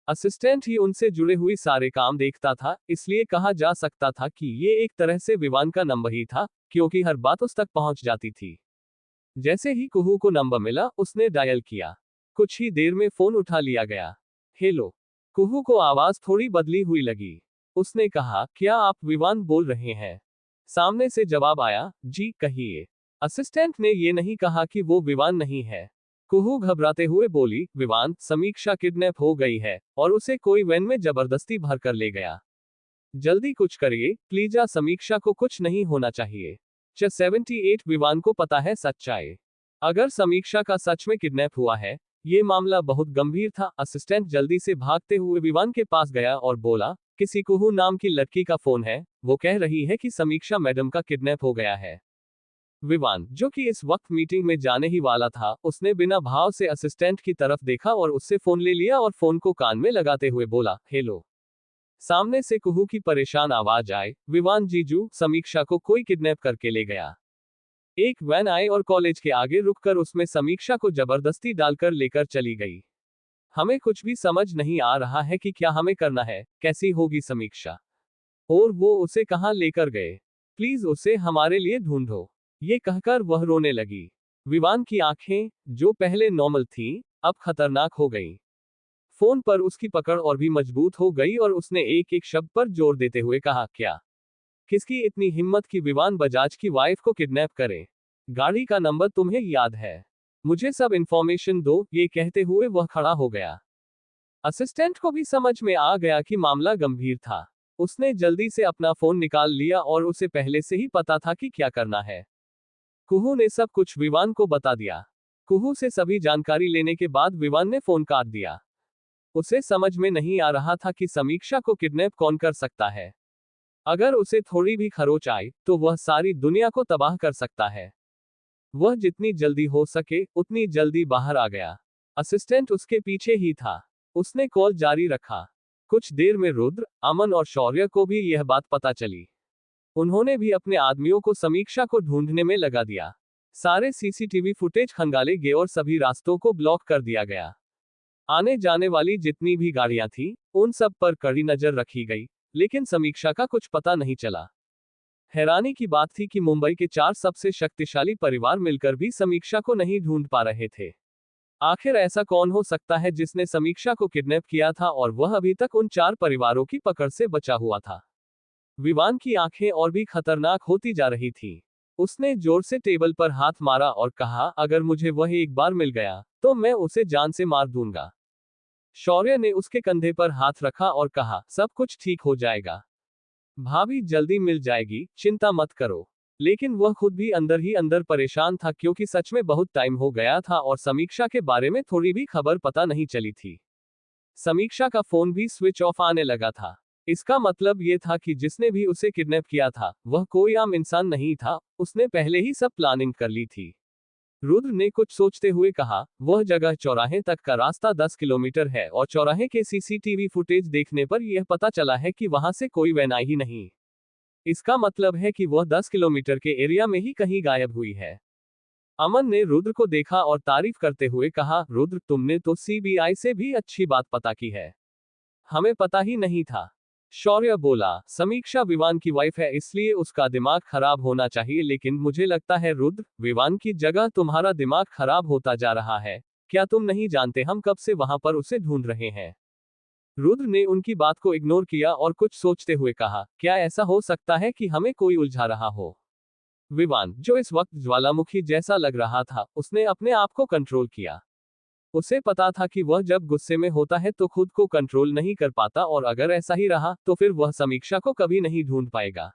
असिस्टेंट ही उनसे जुड़े हुए सारे काम देखता था, इसलिए कहा जा सकता था कि ये एक तरह से विवान का नंबर ही था, क्योंकि हर बात उस तक पहुंच जाती थी। जैसे ही कुहू को नंबर मिला, उसने डायल किया। कुछ ही देर में फोन उठा लिया गया। हेलो। कुहू को आवाज थोड़ी बदली हुई लगी। उसने कहा, क्या आप विवान बोल रहे हैं? सामने से जवाब आया, जी कहिए। असिस्टेंट ने ये नहीं कहा कि वो विवान नहीं है। कुहू घबराते हुए बोली, विवान, समीक्षा किडनैप हो गई है और उसे कोई वैन में जबरदस्ती भर कर ले गया। जल्दी कुछ करिए प्लीज, समीक्षा को कुछ नहीं होना चाहिए। 78 विवान को पता है सच्चाई। अगर समीक्षा का सच में किडनैप हुआ है, ये मामला बहुत गंभीर था। असिस्टेंट जल्दी से भागते हुए विवान के पास गया और बोला, किसी कुहू नाम की लड़की का फोन है, वो कह रही है कि समीक्षा मैडम का किडनैप हो गया है। विवान, जो कि इस वक्त मीटिंग में जाने ही वाला था, उसने बिना भाव से असिस्टेंट की तरफ देखा और उससे फोन ले लिया और फोन को कान में लगाते हुए बोला, हेलो। सामने से कुहू की परेशान आवाज आए, विवान जीजू, समीक्षा को कोई किडनैप करके ले गया। एक वैन आई और कॉलेज के आगे रुककर उसमें समीक्षा को जबरदस्ती डालकर लेकर चली गई। हमें कुछ भी समझ नहीं आ रहा है कि क्या हमें करना है, कैसी होगी समीक्षा, और वो उसे कहाँ लेकर गए। प्लीज उसे हमारे लिए ढूंढो। ये कहकर वह रोने लगी। विवान की आंखें, जो पहले नॉर्मल थीं, अब खतरनाक हो गईं। फोन पर उसकी पकड़ और भी मजबूत हो गई और उसने एक एक शब्द पर जोर देते हुए कहा, क्या? किसकी इतनी हिम्मत कि विवान बजाज की वाइफ को किडनैप करे? गाड़ी का नंबर तुम्हें याद है? मुझे सब इंफॉर्मेशन दो। ये कहते हुए वह खड़ा हो गया। असिस्टेंट को भी समझ में आ गया कि मामला गंभीर था। उसने जल्दी से अपना फोन निकाल लिया और उसे पहले से ही पता था कि क्या करना है। कुहू ने सब कुछ विवान को बता दिया। कुहू से सभी जानकारी लेने के बाद विवान ने फोन काट दिया। उसे समझ में नहीं आ रहा था कि समीक्षा को किडनैप कौन कर सकता है। अगर उसे थोड़ी भी खरोच आई तो वह सारी दुनिया को तबाह कर सकता है। वह जितनी जल्दी हो सके उतनी जल्दी बाहर आ गया। असिस्टेंट उसके पीछे ही था। उसने कॉल जारी रखा। कुछ देर में रुद्र, अमन और शौर्य को भी यह बात पता चली। उन्होंने भी अपने आदमियों को समीक्षा को ढूंढने में लगा दिया। सारे सीसीटीवी फुटेज खंगाले गए और सभी रास्तों को ब्लॉक कर दिया गया। आने जाने वाली जितनी भी गाड़ियां थीं, उन सब पर कड़ी नजर रखी गई, लेकिन समीक्षा का कुछ पता नहीं चला। हैरानी की बात थी कि मुंबई के 4 सबसे शक्तिशाली परिवार मिलकर भी समीक्षा को नहीं ढूंढ पा रहे थे। आखिर ऐसा कौन हो सकता है जिसने समीक्षा को किडनैप किया था और वह अभी तक उन 4 परिवारों की पकड़ से बचा हुआ था। विवान की आंखें और भी खतरनाक होती जा रही थी। उसने जोर से टेबल पर हाथ मारा और कहा, अगर मुझे वह एक बार मिल गया तो मैं उसे जान से मार दूंगा। शौर्य ने उसके कंधे पर हाथ रखा और कहा, सब कुछ ठीक हो जाएगा। भाभी जल्दी मिल जाएगी, चिंता मत करो। लेकिन वह खुद भी अंदर ही अंदर परेशान था, क्योंकि सच में बहुत टाइम हो गया था और समीक्षा के बारे में थोड़ी भी खबर पता नहीं चली थी। समीक्षा का फोन भी स्विच ऑफ आने लगा था। इसका मतलब ये था कि जिसने भी उसे किडनैप किया था वह कोई आम इंसान नहीं था। उसने पहले ही सब प्लानिंग कर ली थी। रुद्र ने कुछ सोचते हुए कहा, वह जगह चौराहे तक का रास्ता 10 किलोमीटर है और चौराहे के सीसीटीवी फुटेज देखने पर यह पता चला है कि वहां से कोई वैन आई ही नहीं। इसका मतलब है कि वह 10 किलोमीटर के एरिया में ही कहीं गायब हुई है। अमन ने रुद्र को देखा और तारीफ करते हुए कहा, रुद्र, तुमने तो सीबीआई से भी अच्छी बात पता की है। हमें पता ही नहीं था। शौर्य बोला, समीक्षा विवान की वाइफ है इसलिए उसका दिमाग खराब होना चाहिए, लेकिन मुझे लगता है रुद्र, विवान की जगह तुम्हारा दिमाग खराब होता जा रहा है। क्या तुम नहीं जानते हम कब से वहां पर उसे ढूंढ रहे हैं? रुद्र ने उनकी बात को इग्नोर किया और कुछ सोचते हुए कहा, क्या ऐसा हो सकता है कि हमें कोई उलझा रहा हो? विवान, जो इस वक्त ज्वालामुखी जैसा लग रहा था, उसने अपने आप को कंट्रोल किया। उसे पता था कि वह जब गुस्से में होता है तो खुद को कंट्रोल नहीं कर पाता और अगर ऐसा ही रहा तो फिर वह समीक्षा को कभी नहीं ढूंढ पाएगा।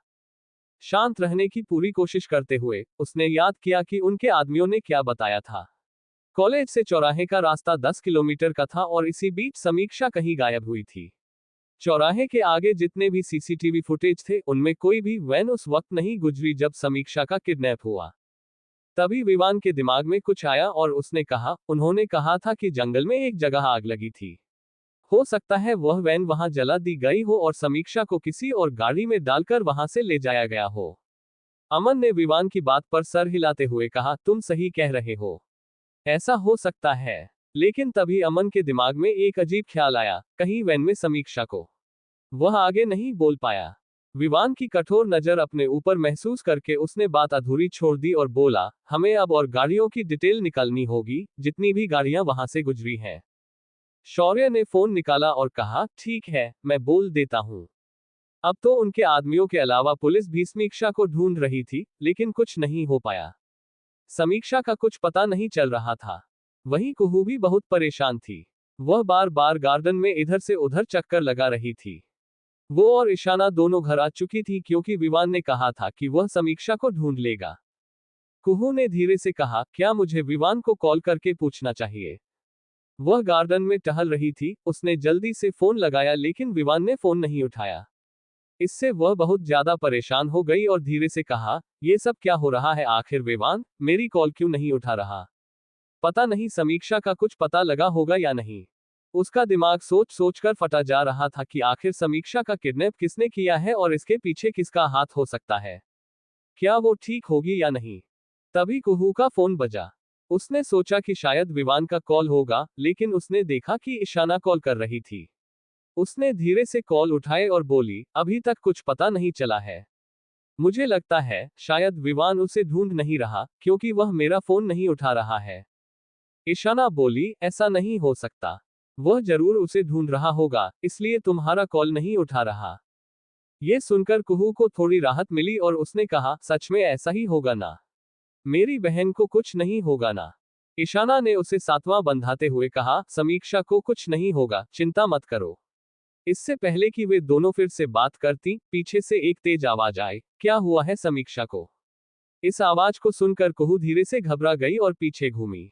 शांत रहने की पूरी कोशिश करते हुए उसने याद किया कि उनके आदमियों ने क्या बताया था। कॉलेज से चौराहे का रास्ता 10 किलोमीटर का था और इसी बीच समीक्षा कहीं गायब हुई थी। चौराहे के आगे जितने भी सीसीटीवी फुटेज थे उनमें कोई भी वैन उस वक्त नहीं गुजरी जब समीक्षा का किडनैप हुआ। तभी विवान के दिमाग में कुछ आया और उसने कहा, उन्होंने कहा था कि जंगल में एक जगह आग लगी थी। हो सकता है वह वैन वहां जला दी गई हो और समीक्षा को किसी और गाड़ी में डालकर वहां से ले जाया गया हो। अमन ने विवान की बात पर सर हिलाते हुए कहा, तुम सही कह रहे हो। ऐसा हो सकता है। लेकिन तभी अमन के दिमाग में एक अजीब ख्याल आया, कहीं वैन में समीक्षा को। वह आगे नहीं बोल पाया। विवान की कठोर नजर अपने ऊपर महसूस करके उसने बात अधूरी छोड़ दी और बोला, हमें अब और गाड़ियों की डिटेल निकालनी होगी, जितनी भी गाड़ियां वहां से गुजरी हैं। शौर्य ने फोन निकाला और कहा, ठीक है, मैं बोल देता हूं। अब तो उनके आदमियों के अलावा पुलिस भी समीक्षा को ढूंढ रही थी, लेकिन कुछ नहीं हो पाया। समीक्षा का कुछ पता नहीं चल रहा था। वहीं कुहू भी बहुत परेशान थी। वह बार बार गार्डन में इधर से उधर चक्कर लगा रही थी। वो और ईशाना दोनों घर आ चुकी थी क्योंकि विवान ने कहा था कि वह समीक्षा को ढूंढ लेगा। कुहू ने धीरे से कहा, क्या मुझे विवान को कॉल करके पूछना चाहिए? वह गार्डन में टहल रही थी। उसने जल्दी से फोन लगाया लेकिन विवान ने फोन नहीं उठाया। इससे वह बहुत ज्यादा परेशान हो गई और धीरे से कहा, ये सब क्या हो रहा है? आखिर विवान मेरी कॉल क्यों नहीं उठा रहा? पता नहीं समीक्षा का कुछ पता लगा होगा या नहीं। उसका दिमाग सोच सोचकर फटा जा रहा था कि आखिर समीक्षा का किडनैप किसने किया है और इसके पीछे किसका हाथ हो सकता है। क्या वो ठीक होगी या नहीं? तभी कुहू का फोन बजा। उसने सोचा कि शायद विवान का कॉल होगा, लेकिन उसने देखा कि ईशाना कॉल कर रही थी। उसने धीरे से कॉल उठाए और बोली, अभी तक कुछ पता नहीं चला है। मुझे लगता है शायद विवान उसे ढूंढ नहीं रहा, क्योंकि वह मेरा फोन नहीं उठा रहा है। ईशाना बोली, ऐसा नहीं हो सकता। वह जरूर उसे ढूंढ रहा होगा, इसलिए तुम्हारा कॉल नहीं उठा रहा। ये सुनकर कुहू को थोड़ी राहत मिली और उसने कहा, सच में ऐसा ही होगा ना? मेरी बहन को कुछ नहीं होगा ना? ईशाना ने उसे सांत्वना बंधाते हुए कहा, समीक्षा को कुछ नहीं होगा, चिंता मत करो। इससे पहले कि वे दोनों फिर से बात करती, पीछे से एक तेज आवाज आई, क्या हुआ है समीक्षा को? इस आवाज को सुनकर कुहू धीरे से घबरा गई और पीछे घूमी।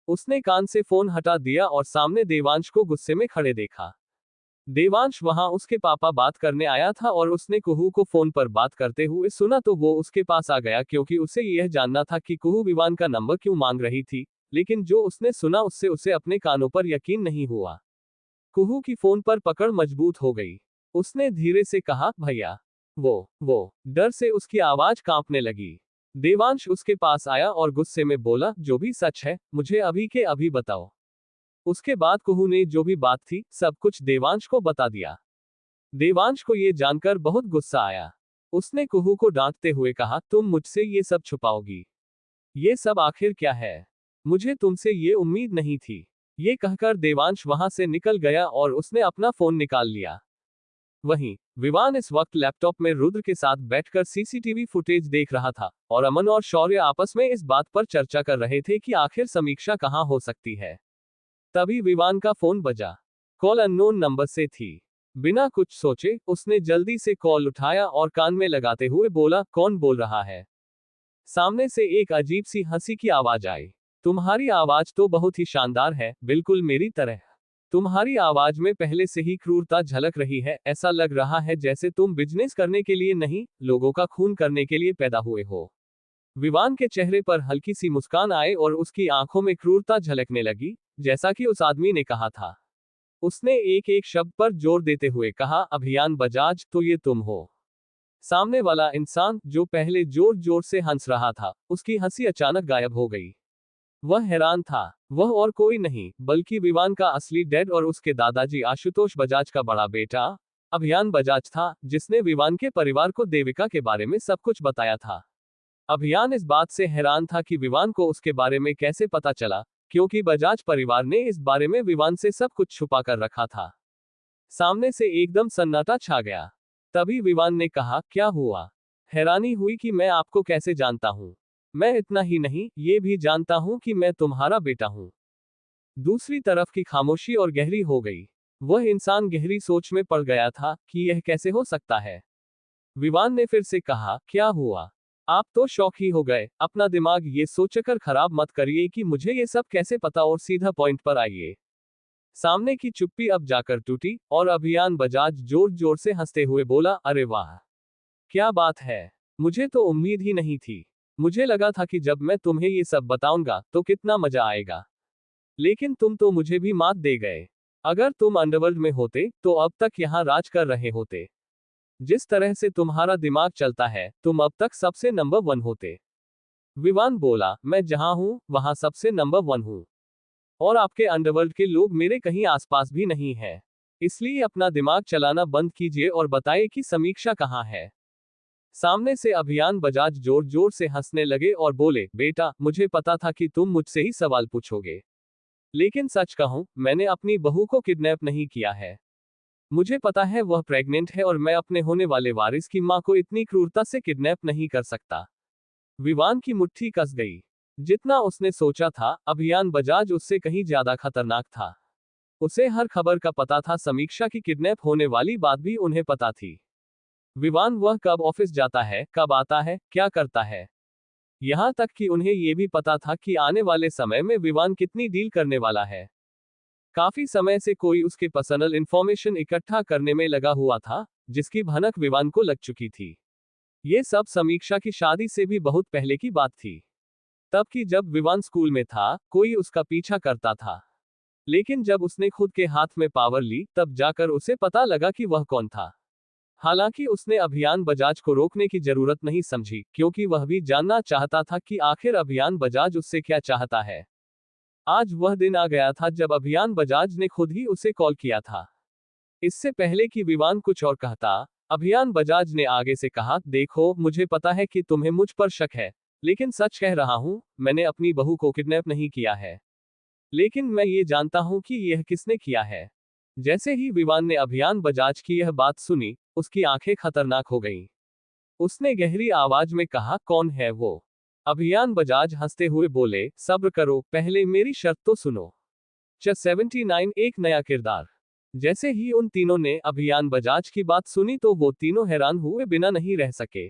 उसने कान से फोन हटा दिया और सामने देवांश को गुस्से में खड़े देखा। देवांश वहां उसके पापा बात करने आया था और उसने कुहू को फोन पर बात करते हुए सुना तो वो उसके पास आ गया, क्योंकि उसे यह जानना था कि कुहू विवान का नंबर क्यों मांग रही थी। लेकिन जो उसने सुना उससे उसे अपने कानों पर यकीन नहीं हुआ। कुहू की फोन पर पकड़ मजबूत हो गई। उसने धीरे से कहा, भैया। वो डर से उसकी आवाज कांपने लगी। देवांश उसके पास आया और गुस्से में बोला, जो भी सच है मुझे अभी के अभी बताओ। उसके बाद कुहू ने जो भी बात थी सब कुछ देवांश को बता दिया। देवांश को ये जानकर बहुत गुस्सा आया। उसने कुहू को डांटते हुए कहा, तुम मुझसे ये सब छुपाओगी? ये सब आखिर क्या है? मुझे तुमसे ये उम्मीद नहीं थी। ये कहकर देवांश वहां से निकल गया और उसने अपना फोन निकाल लिया। वहीं विवान इस वक्त लैपटॉप में रुद्र के साथ बैठकर सीसीटीवी फुटेज देख रहा था और अमन और शौर्य आपस में इस बात पर चर्चा कर रहे थे कि आखिर समीक्षा कहां हो सकती है। तभी विवान का फोन बजा। कॉल अननोन नंबर से थी। बिना कुछ सोचे उसने जल्दी से कॉल उठाया और कान में लगाते हुए बोला, कौन बोल रहा है? सामने से एक अजीब सी हंसी की आवाज आई। तुम्हारी आवाज तो बहुत ही शानदार है, बिल्कुल मेरी तरह। तुम्हारी आवाज में पहले से ही क्रूरता झलक रही है, ऐसा लग रहा है जैसे तुम बिजनेस करने के लिए नहीं, लोगों का खून करने के लिए पैदा हुए हो। विवान के चेहरे पर हल्की सी मुस्कान आए और उसकी आंखों में क्रूरता झलकने लगी, जैसा कि उस आदमी ने कहा था। उसने एक एक शब्द पर जोर देते हुए कहा, अभियान बजाज, तो ये तुम हो? सामने वाला इंसान जो पहले जोर जोर से हंस रहा था, उसकी हंसी अचानक गायब हो गई। वह हैरान था। वह और कोई नहीं बल्कि विवान का असली डैड और उसके दादाजी आशुतोष बजाज का बड़ा बेटा अभियान बजाज था, जिसने विवान के परिवार को देविका के बारे में सब कुछ बताया था। अभियान इस बात से हैरान था कि विवान को उसके बारे में कैसे पता चला, क्योंकि बजाज परिवार ने इस बारे में विवान से सब कुछ छुपा कर रखा था। सामने से एकदम सन्नाटा छा गया। तभी विवान ने कहा, क्या हुआ? हैरानी हुई कि मैं आपको कैसे जानता हूं। मैं इतना ही नहीं, ये भी जानता हूं कि मैं तुम्हारा बेटा हूं। दूसरी तरफ की खामोशी और गहरी हो गई। वह इंसान गहरी सोच में पड़ गया था कि यह कैसे हो सकता है। विवान ने फिर से कहा, क्या हुआ? आप तो शौक ही हो गए। अपना दिमाग ये सोचकर खराब मत करिए कि मुझे ये सब कैसे पता, और सीधा पॉइंट पर आइए। सामने की चुप्पी अब जाकर टूटी और अभियान बजाज जोर जोर से हंसते हुए बोला, अरे वाह, क्या बात है। मुझे तो उम्मीद ही नहीं थी। मुझे लगा था कि जब मैं तुम्हें ये सब बताऊंगा तो कितना मजा आएगा, लेकिन तुम तो मुझे भी मात दे गए। अगर तुम अंडरवर्ल्ड में होते तो अब तक यहाँ राज कर रहे होते। जिस तरह से तुम्हारा दिमाग चलता है, तुम अब तक सबसे नंबर 1 होते। विवान बोला, मैं जहां हूं वहां सबसे नंबर 1 हूं। और आपके अंडरवर्ल्ड के लोग मेरे कहीं आसपास भी नहीं है। इसलिए अपना दिमाग चलाना बंद कीजिए और बताइए कि समीक्षा कहाँ है। सामने से अभियान बजाज जोर जोर से हंसने लगे और बोले, बेटा, मुझे पता था कि तुम मुझसे ही सवाल पूछोगे। लेकिन सच कहूं, मैंने अपनी बहू को किडनैप नहीं किया है। मुझे पता है वह प्रेग्नेंट है और मैं अपने होने वाले वारिस की मां को इतनी क्रूरता से किडनैप नहीं कर सकता। विवान की मुट्ठी कस गई। जितना उसने सोचा था, अभियान बजाज उससे कहीं ज्यादा खतरनाक था। उसे हर खबर का पता था, समीक्षा की किडनैप होने वाली बात भी उन्हें पता थी। विवान वह कब ऑफिस जाता है, कब आता है, क्या करता है। यहां तक कि उन्हें यह भी पता था कि आने वाले समय में विवान कितनी डील करने वाला है। काफी समय से कोई उसके पर्सनल इंफॉर्मेशन इकट्ठा करने में लगा हुआ था, जिसकी भनक विवान को लग चुकी थी। ये सब समीक्षा की शादी से भी बहुत पहले की बात थी। तब की जब विवान स्कूल में था, कोई उसका पीछा करता था। लेकिन जब उसने खुद के हाथ में पावर ली तब जाकर उसे पता लगा कि वह कौन था। हालांकि उसने अभियान बजाज को रोकने की जरूरत नहीं समझी, क्योंकि वह भी जानना चाहता था कि आखिर अभियान बजाज उससे क्या चाहता है। आज वह दिन आ गया था जब अभियान बजाज ने खुद ही उसे कॉल किया था। इससे पहले कि विवान कुछ और कहता, अभियान बजाज ने आगे से कहा, देखो, मुझे पता है कि तुम्हें मुझ पर शक है, लेकिन सच कह रहा हूं, मैंने अपनी बहू को किडनैप नहीं किया है। लेकिन मैं ये जानता हूं कि यह किसने किया है। जैसे ही विवान ने अभियान बजाज की यह बात सुनी, उसकी आंखें खतरनाक हो गईं। उसने गहरी आवाज में कहा, कौन है वो? अभियान बजाज हंसते हुए बोले, सब्र करो, पहले मेरी शर्त तो सुनो। 79 एक नया किरदार। जैसे ही उन तीनों ने अभियान बजाज की बात सुनी तो वो तीनों हैरान हुए बिना नहीं रह सके।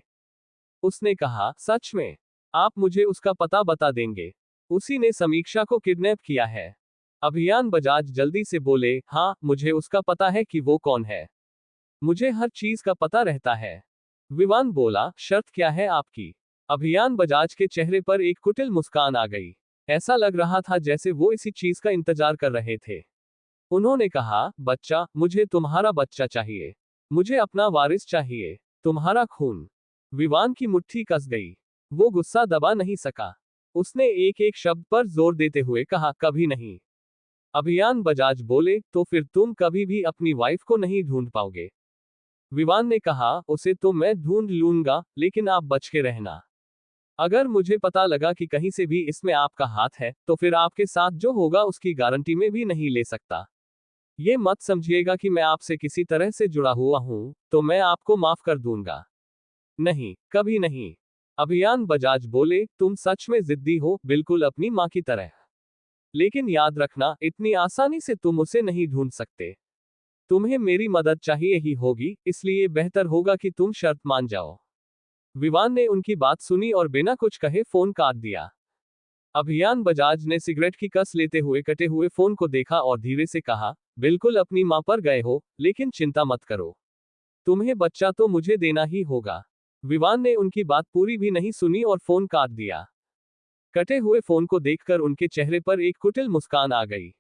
उसने कहा, सच में? आप मुझे उसका पता बता देंगे? उसी ने समीक्षा को किडनैप किया है। अभियान बजाज जल्दी से बोले, हाँ, मुझे उसका पता है कि वो कौन है। मुझे हर चीज का पता रहता है। विवान बोला, शर्त क्या है आपकी? अभियान बजाज के चेहरे पर एक कुटिल मुस्कान आ गई। ऐसा लग रहा था जैसे वो इसी चीज का इंतजार कर रहे थे। उन्होंने कहा, बच्चा, मुझे तुम्हारा बच्चा चाहिए। मुझे अपना वारिस चाहिए। तुम्हारा खून। विवान की मुट्ठी कस गई। वो गुस्सा दबा नहीं सका। उसने एक एक शब्द पर जोर देते हुए कहा, कभी नहीं। अभियान बजाज बोले, तो फिर तुम कभी भी अपनी वाइफ को नहीं ढूंढ पाओगे। विवान ने कहा, उसे तो मैं ढूंढ लूंगा, लेकिन आप बच के रहना। अगर मुझे पता लगा कि कहीं से भी इसमें आपका हाथ है, तो फिर आपके साथ जो होगा उसकी गारंटी में भी नहीं ले सकता। ये मत समझिएगा कि मैं आपसे किसी तरह से जुड़ा हुआ हूं, तो मैं आपको माफ कर दूंगा। नहीं, कभी नहीं। अभियान बजाज बोले, तुम सच में जिद्दी हो, बिल्कुल अपनी मां की तरह। लेकिन याद रखना, इतनी आसानी से तुम उसे नहीं ढूंढ सकते। तुम्हें मेरी मदद चाहिए ही होगी, इसलिए बेहतर होगा कि तुम शर्त मान जाओ। विवान ने उनकी बात सुनी और बिना कुछ कहे फोन काट दिया। अभियान बजाज ने सिगरेट की कस लेते हुए कटे हुए फोन को देखा और धीरे से कहा, बिल्कुल अपनी मां पर गए हो, लेकिन चिंता मत करो। तुम्हें बच्चा तो मुझे देना ही होगा। विवान ने उनकी बात पूरी भी नहीं सुनी और फोन काट दिया। कटे हुए फोन को देखकर उनके चेहरे पर एक कुटिल मुस्कान आ गई।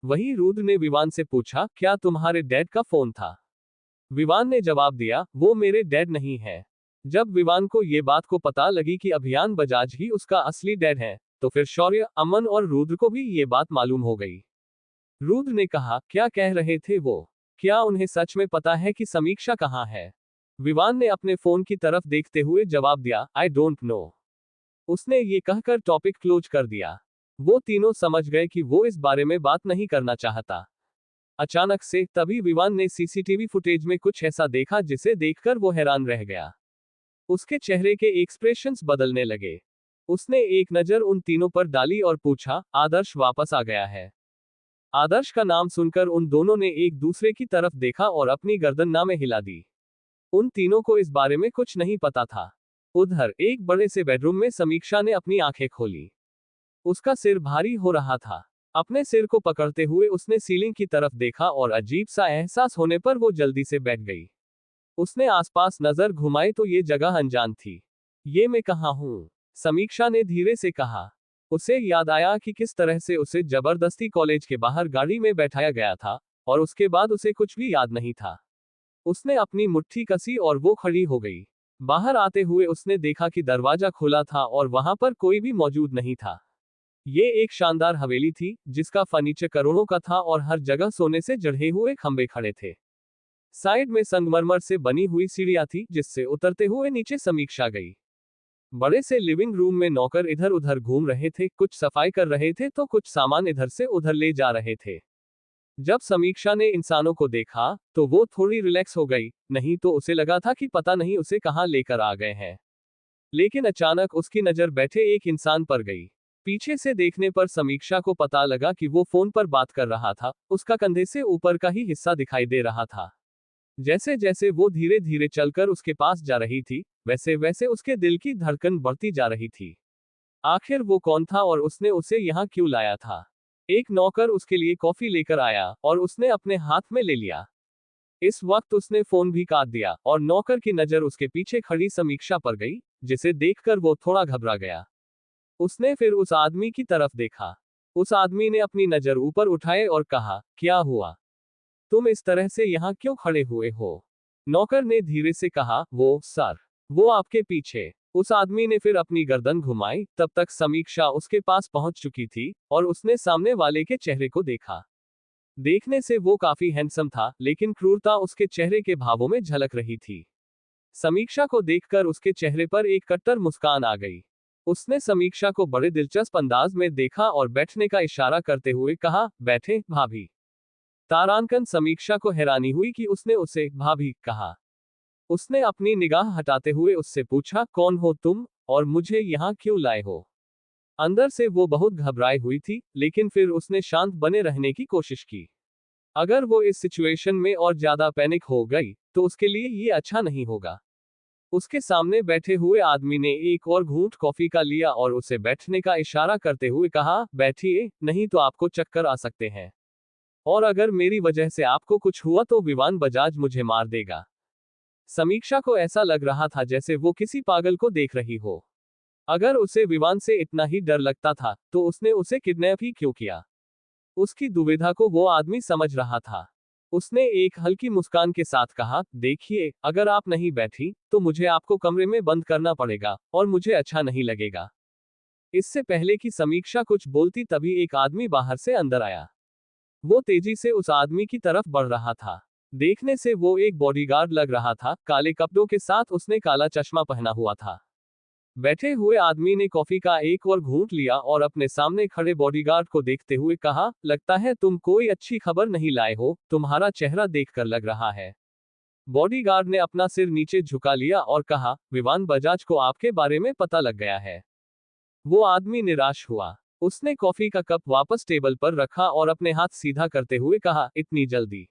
वहीं रुद्र ने विवान से पूछा, क्या तुम्हारे डैड का फोन था? विवान ने जवाब दिया, वो मेरे डैड नहीं है। जब विवान को ये बात को पता लगी कि अभियान बजाज ही उसका असली डैड है, तो फिर शौर्य, अमन और रुद्र को भी ये बात मालूम हो गई। रुद्र ने कहा, क्या कह रहे थे वो? क्या उन्हें सच में पता है कि समीक्षा कहाँ है? विवान ने अपने फोन की तरफ देखते हुए जवाब दिया, आई डोंट नो। उसने ये कहकर टॉपिक क्लोज कर दिया। वो तीनों समझ गए कि वो इस बारे में बात नहीं करना चाहता। अचानक से तभी विवान ने सीसीटीवी फुटेज में कुछ ऐसा देखा जिसे देखकर वो हैरान रह गया। उसके चेहरे के एक्सप्रेशंस बदलने लगे। उसने एक नजर उन तीनों पर डाली और पूछा, आदर्श वापस आ गया है? आदर्श का नाम सुनकर उन दोनों ने एक दूसरे की तरफ देखा और अपनी गर्दन ना में हिला दी। उन तीनों को इस बारे में कुछ नहीं पता था। उधर एक बड़े से बेडरूम में समीक्षा ने अपनी आंखें खोली। उसका सिर भारी हो रहा था। अपने सिर को पकड़ते हुए उसने सीलिंग की तरफ देखा और अजीब सा एहसास होने पर वो जल्दी से बैठ गई। उसने आसपास नजर घुमाई तो ये जगह अनजान थी। ये मैं कहाँ हूँ? समीक्षा ने धीरे से कहा। उसे याद आया कि किस तरह से उसे जबरदस्ती कॉलेज के बाहर गाड़ी में बैठाया गया था, और उसके बाद उसे कुछ भी याद नहीं था। उसने अपनी मुट्ठी कसी और वो खड़ी हो गई। बाहर आते हुए उसने देखा कि दरवाजा खुला था और वहां पर कोई भी मौजूद नहीं था। ये एक शानदार हवेली थी, जिसका फर्नीचर करोड़ों का था और हर जगह सोने से जड़े हुए खंबे खड़े थे। साइड में संगमरमर से बनी हुई सीढ़ियां थी, जिससे उतरते हुए नीचे समीक्षा गई। बड़े से लिविंग रूम में नौकर इधर उधर घूम रहे थे, कुछ सफाई कर रहे थे तो कुछ सामान इधर से उधर ले जा रहे थे। जब समीक्षा ने इंसानों को देखा, तो वो थोड़ी रिलैक्स हो गई, नहीं तो उसे लगा था कि पता नहीं उसे कहां लेकर आ गए हैं। लेकिन अचानक उसकी नजर बैठे एक इंसान पर गई। पीछे से देखने पर समीक्षा को पता लगा कि वो फोन पर बात कर रहा था, उसका कंधे से ऊपर का ही हिस्सा दिखाई दे रहा था। जैसे जैसे वो धीरे धीरे चलकर उसके पास जा रही थी, वैसे वैसे उसके दिल की धड़कन बढ़ती जा रही थी। आखिर वो कौन था और उसने उसे यहाँ क्यों लाया था? एक नौकर उसके लिए कॉफी लेकर आया और उसने अपने हाथ में ले लिया। इस वक्त उसने फोन भी काट दिया और नौकर की नजर उसके पीछे खड़ी समीक्षा पर गई, जिसे देखकर वो थोड़ा घबरा गया। उसने फिर उस आदमी की तरफ देखा। उस आदमी ने अपनी नजर ऊपर उठाए और कहा, क्या हुआ? तुम इस तरह से यहाँ क्यों खड़े हुए हो? नौकर ने धीरे से कहा, वो सर, वो आपके पीछे। उस आदमी ने फिर अपनी गर्दन घुमाई, तब तक समीक्षा उसके पास पहुंच चुकी थी और उसने सामने वाले के चेहरे को देखा। देखने से वो काफी हैंडसम था, लेकिन क्रूरता उसके चेहरे के भावों में झलक रही थी। समीक्षा को देखकर उसके चेहरे पर एक कट्टर मुस्कान आ गई। उसने समीक्षा को बड़े दिलचस्प अंदाज में देखा और बैठने का इशारा करते हुए कहा, बैठे भाभी। तारांकन समीक्षा को हैरानी हुई कि उसने उसे भाभी कहा। उसने अपनी निगाह हटाते हुए उससे पूछा, कौन हो तुम और मुझे यहाँ क्यों लाए हो? अंदर से वो बहुत घबराई हुई थी, लेकिन फिर उसने शांत बने रहने की कोशिश की। अगर वो इस सिचुएशन में और ज्यादा पैनिक हो गई तो उसके लिए ये अच्छा नहीं होगा। उसके सामने बैठे हुए आदमी ने एक और घूंट कॉफी का लिया और उसे बैठने का इशारा करते हुए कहा, बैठिए, नहीं तो आपको चक्कर आ सकते हैं। और अगर मेरी वजह से आपको कुछ हुआ तो विवान बजाज मुझे मार देगा। समीक्षा को ऐसा लग रहा था जैसे वो किसी पागल को देख रही हो। अगर उसे विवान से इतना ही डर लगता था तो उसने उसे किडनैप ही क्यों किया? उसकी दुविधा को वो आदमी समझ रहा था। उसने एक हल्की मुस्कान के साथ कहा, देखिए, अगर आप नहीं बैठी तो मुझे आपको कमरे में बंद करना पड़ेगा और मुझे अच्छा नहीं लगेगा। इससे पहले कि समीक्षा कुछ बोलती तभी एक आदमी बाहर से अंदर आया। वो तेजी से उस आदमी की तरफ बढ़ रहा था। देखने से वो एक बॉडीगार्ड लग रहा था, काले कपड़ों के साथ उसने काला चश्मा पहना हुआ था। बैठे हुए आदमी ने कॉफी का एक और घूंट लिया और अपने सामने खड़े बॉडीगार्ड को देखते हुए कहा, लगता है तुम कोई अच्छी खबर नहीं लाए हो, तुम्हारा चेहरा देखकर लग रहा है। बॉडीगार्ड ने अपना सिर नीचे झुका लिया और कहा, विवान बजाज को आपके बारे में पता लग गया है। वो आदमी निराश हुआ। उसने कॉफी का कप वापस टेबल पर रखा और अपने हाथ सीधा करते हुए कहा, इतनी जल्दी?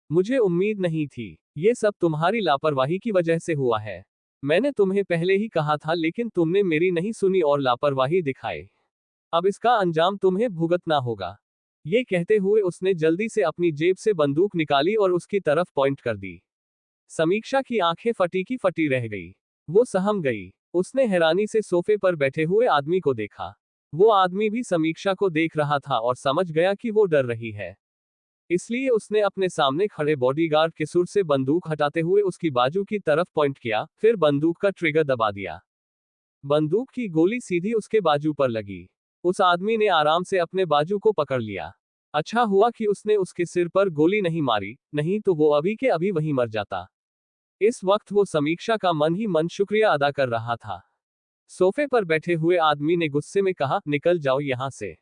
मुझे उम्मीद नहीं थी। ये सब तुम्हारी लापरवाही की वजह से हुआ है। मैंने तुम्हें पहले ही कहा था, लेकिन तुमने मेरी नहीं सुनी और लापरवाही दिखाई। अब इसका अंजाम तुम्हें भुगतना होगा। ये कहते हुए उसने जल्दी से अपनी जेब से बंदूक निकाली और उसकी तरफ पॉइंट कर दी। समीक्षा की आंखें फटी की फटी रह गई। वो सहम गई। उसने हैरानी से सोफे पर बैठे हुए आदमी को देखा। वो आदमी भी समीक्षा को देख रहा था और समझ गया कि वो डर रही है। इसलिए उसने अपने सामने खड़े बॉडीगार्ड के सुर से बंदूक हटाते हुए उसकी बाजू की तरफ पॉइंट किया, फिर बंदूक का ट्रिगर दबा दिया। बंदूक की गोली सीधी उसके बाजू पर लगी। उस आदमी ने आराम से अपने बाजू को पकड़ लिया। अच्छा हुआ कि उसने उसके सिर पर गोली नहीं मारी, नहीं तो वो अभी के अभी वहीं मर जाता। इस वक्त वो समीक्षा का मन ही मन शुक्रिया अदा कर रहा था। सोफे पर बैठे हुए आदमी ने गुस्से में कहा, निकल जाओ यहां से।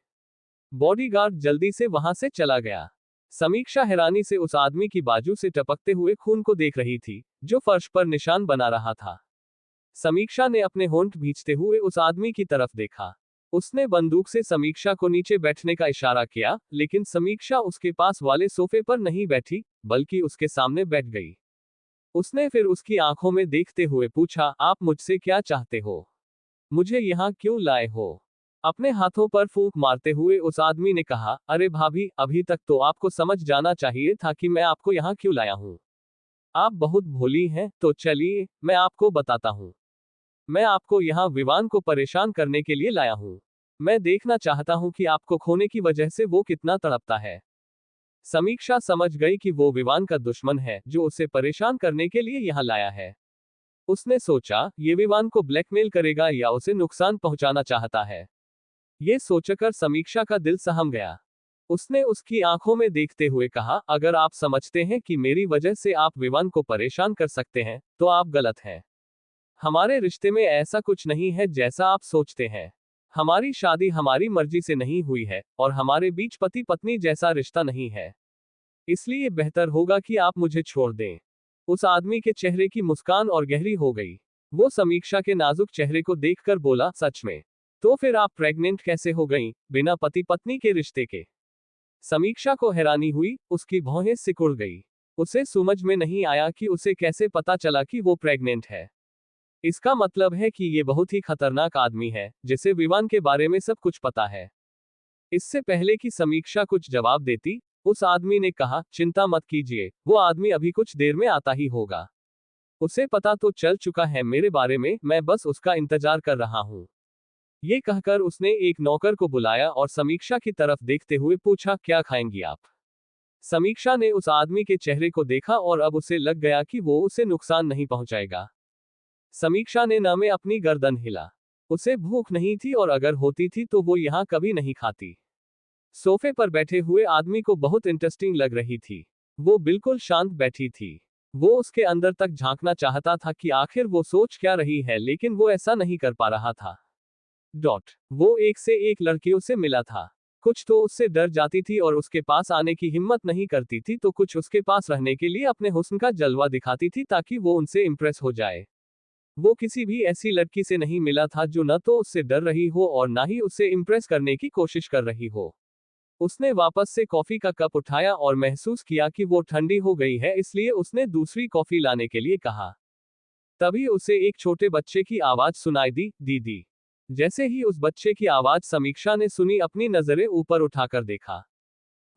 बॉडीगार्ड जल्दी से वहां से चला गया। समीक्षा हैरानी से उस आदमी की बाजू से टपकते हुए खून को देख रही थी, जो फर्श पर निशान बना रहा था। समीक्षा ने अपने होंठ भींचते हुए उस आदमी की तरफ देखा। उसने बंदूक से समीक्षा को नीचे बैठने का इशारा किया, लेकिन समीक्षा उसके पास वाले सोफे पर नहीं बैठी, बल्कि उसके सामने बैठ गई। उसने फिर उसकी आंखों में देखते हुए पूछा, आप मुझसे क्या चाहते हो? मुझे यहाँ क्यों लाए हो? अपने हाथों पर फूंक मारते हुए उस आदमी ने कहा, अरे भाभी, अभी तक तो आपको समझ जाना चाहिए था कि मैं आपको यहाँ क्यों लाया हूँ। आप बहुत भोली हैं, तो चलिए, मैं आपको बताता हूँ। मैं आपको यहाँ विवान को परेशान करने के लिए लाया हूँ। मैं देखना चाहता हूँ कि आपको खोने की वजह से वो कितना तड़पता है। समीक्षा समझ गई कि वो विवान का दुश्मन है, जो उसे परेशान करने के लिए यहाँ लाया है। उसने सोचा, ये विवान को ब्लैकमेल करेगा या उसे नुकसान पहुंचाना चाहता है। ये सोचकर समीक्षा का दिल सहम गया। उसने उसकी आंखों में देखते हुए कहा, अगर आप समझते हैं कि मेरी वजह से आप विवान को परेशान कर सकते हैं, तो आप गलत हैं। हमारे रिश्ते में ऐसा कुछ नहीं है जैसा आप सोचते हैं। हमारी शादी हमारी मर्जी से नहीं हुई है और हमारे बीच पति पत्नी जैसा रिश्ता नहीं है। इसलिए बेहतर होगा कि आप मुझे छोड़ दें। उस आदमी के चेहरे की मुस्कान और गहरी हो गई। वो समीक्षा के नाजुक चेहरे को देखकर बोला, सच में? तो फिर आप प्रेग्नेंट कैसे हो गईं, बिना पति पत्नी के रिश्ते के? समीक्षा को हैरानी हुई, उसकी भौहें सिकुड़ गई। उसे समझ में नहीं आया कि उसे कैसे पता चला कि वो प्रेग्नेंट है। इसका मतलब है कि ये बहुत ही खतरनाक आदमी है, जिसे विवान के बारे में सब कुछ पता है। इससे पहले कि समीक्षा कुछ जवाब देती, उस आदमी ने कहा, चिंता मत कीजिए, वो आदमी अभी कुछ देर में आता ही होगा। उसे पता तो चल चुका है मेरे बारे में, मैं बस उसका इंतजार कर रहा हूँ। ये कहकर उसने एक नौकर को बुलाया और समीक्षा की तरफ देखते हुए पूछा, क्या खाएंगी आप? समीक्षा ने उस आदमी के चेहरे को देखा और अब उसे लग गया कि वो उसे नुकसान नहीं पहुंचाएगा। समीक्षा ने न में अपनी गर्दन हिला। उसे भूख नहीं थी और अगर होती थी तो वो यहाँ कभी नहीं खाती। सोफे पर बैठे हुए आदमी को बहुत इंटरेस्टिंग लग रही थी। वो बिल्कुल शांत बैठी थी। वो उसके अंदर तक झांकना चाहता था कि आखिर वो सोच क्या रही है, लेकिन वो ऐसा नहीं कर पा रहा था। वो एक से एक लड़कियों से मिला था। कुछ तो उससे डर जाती थी और उसके पास आने की हिम्मत नहीं करती थी, तो कुछ उसके पास रहने के लिए अपने हुस्न का जलवा दिखाती थी ताकि वो उनसे इंप्रेस हो जाए। वो किसी भी ऐसी लड़की से नहीं मिला था जो न तो उससे डर रही हो और ना ही उससे इंप्रेस करने की कोशिश कर रही हो। उसने वापस से कॉफी का कप उठाया और महसूस किया कि वो ठंडी हो गई है, इसलिए उसने दूसरी कॉफी लाने के लिए कहा। तभी उसे एक छोटे बच्चे की आवाज सुनाई दी, दीदी। जैसे ही उस बच्चे की आवाज समीक्षा ने सुनी, अपनी नजरें ऊपर उठाकर देखा।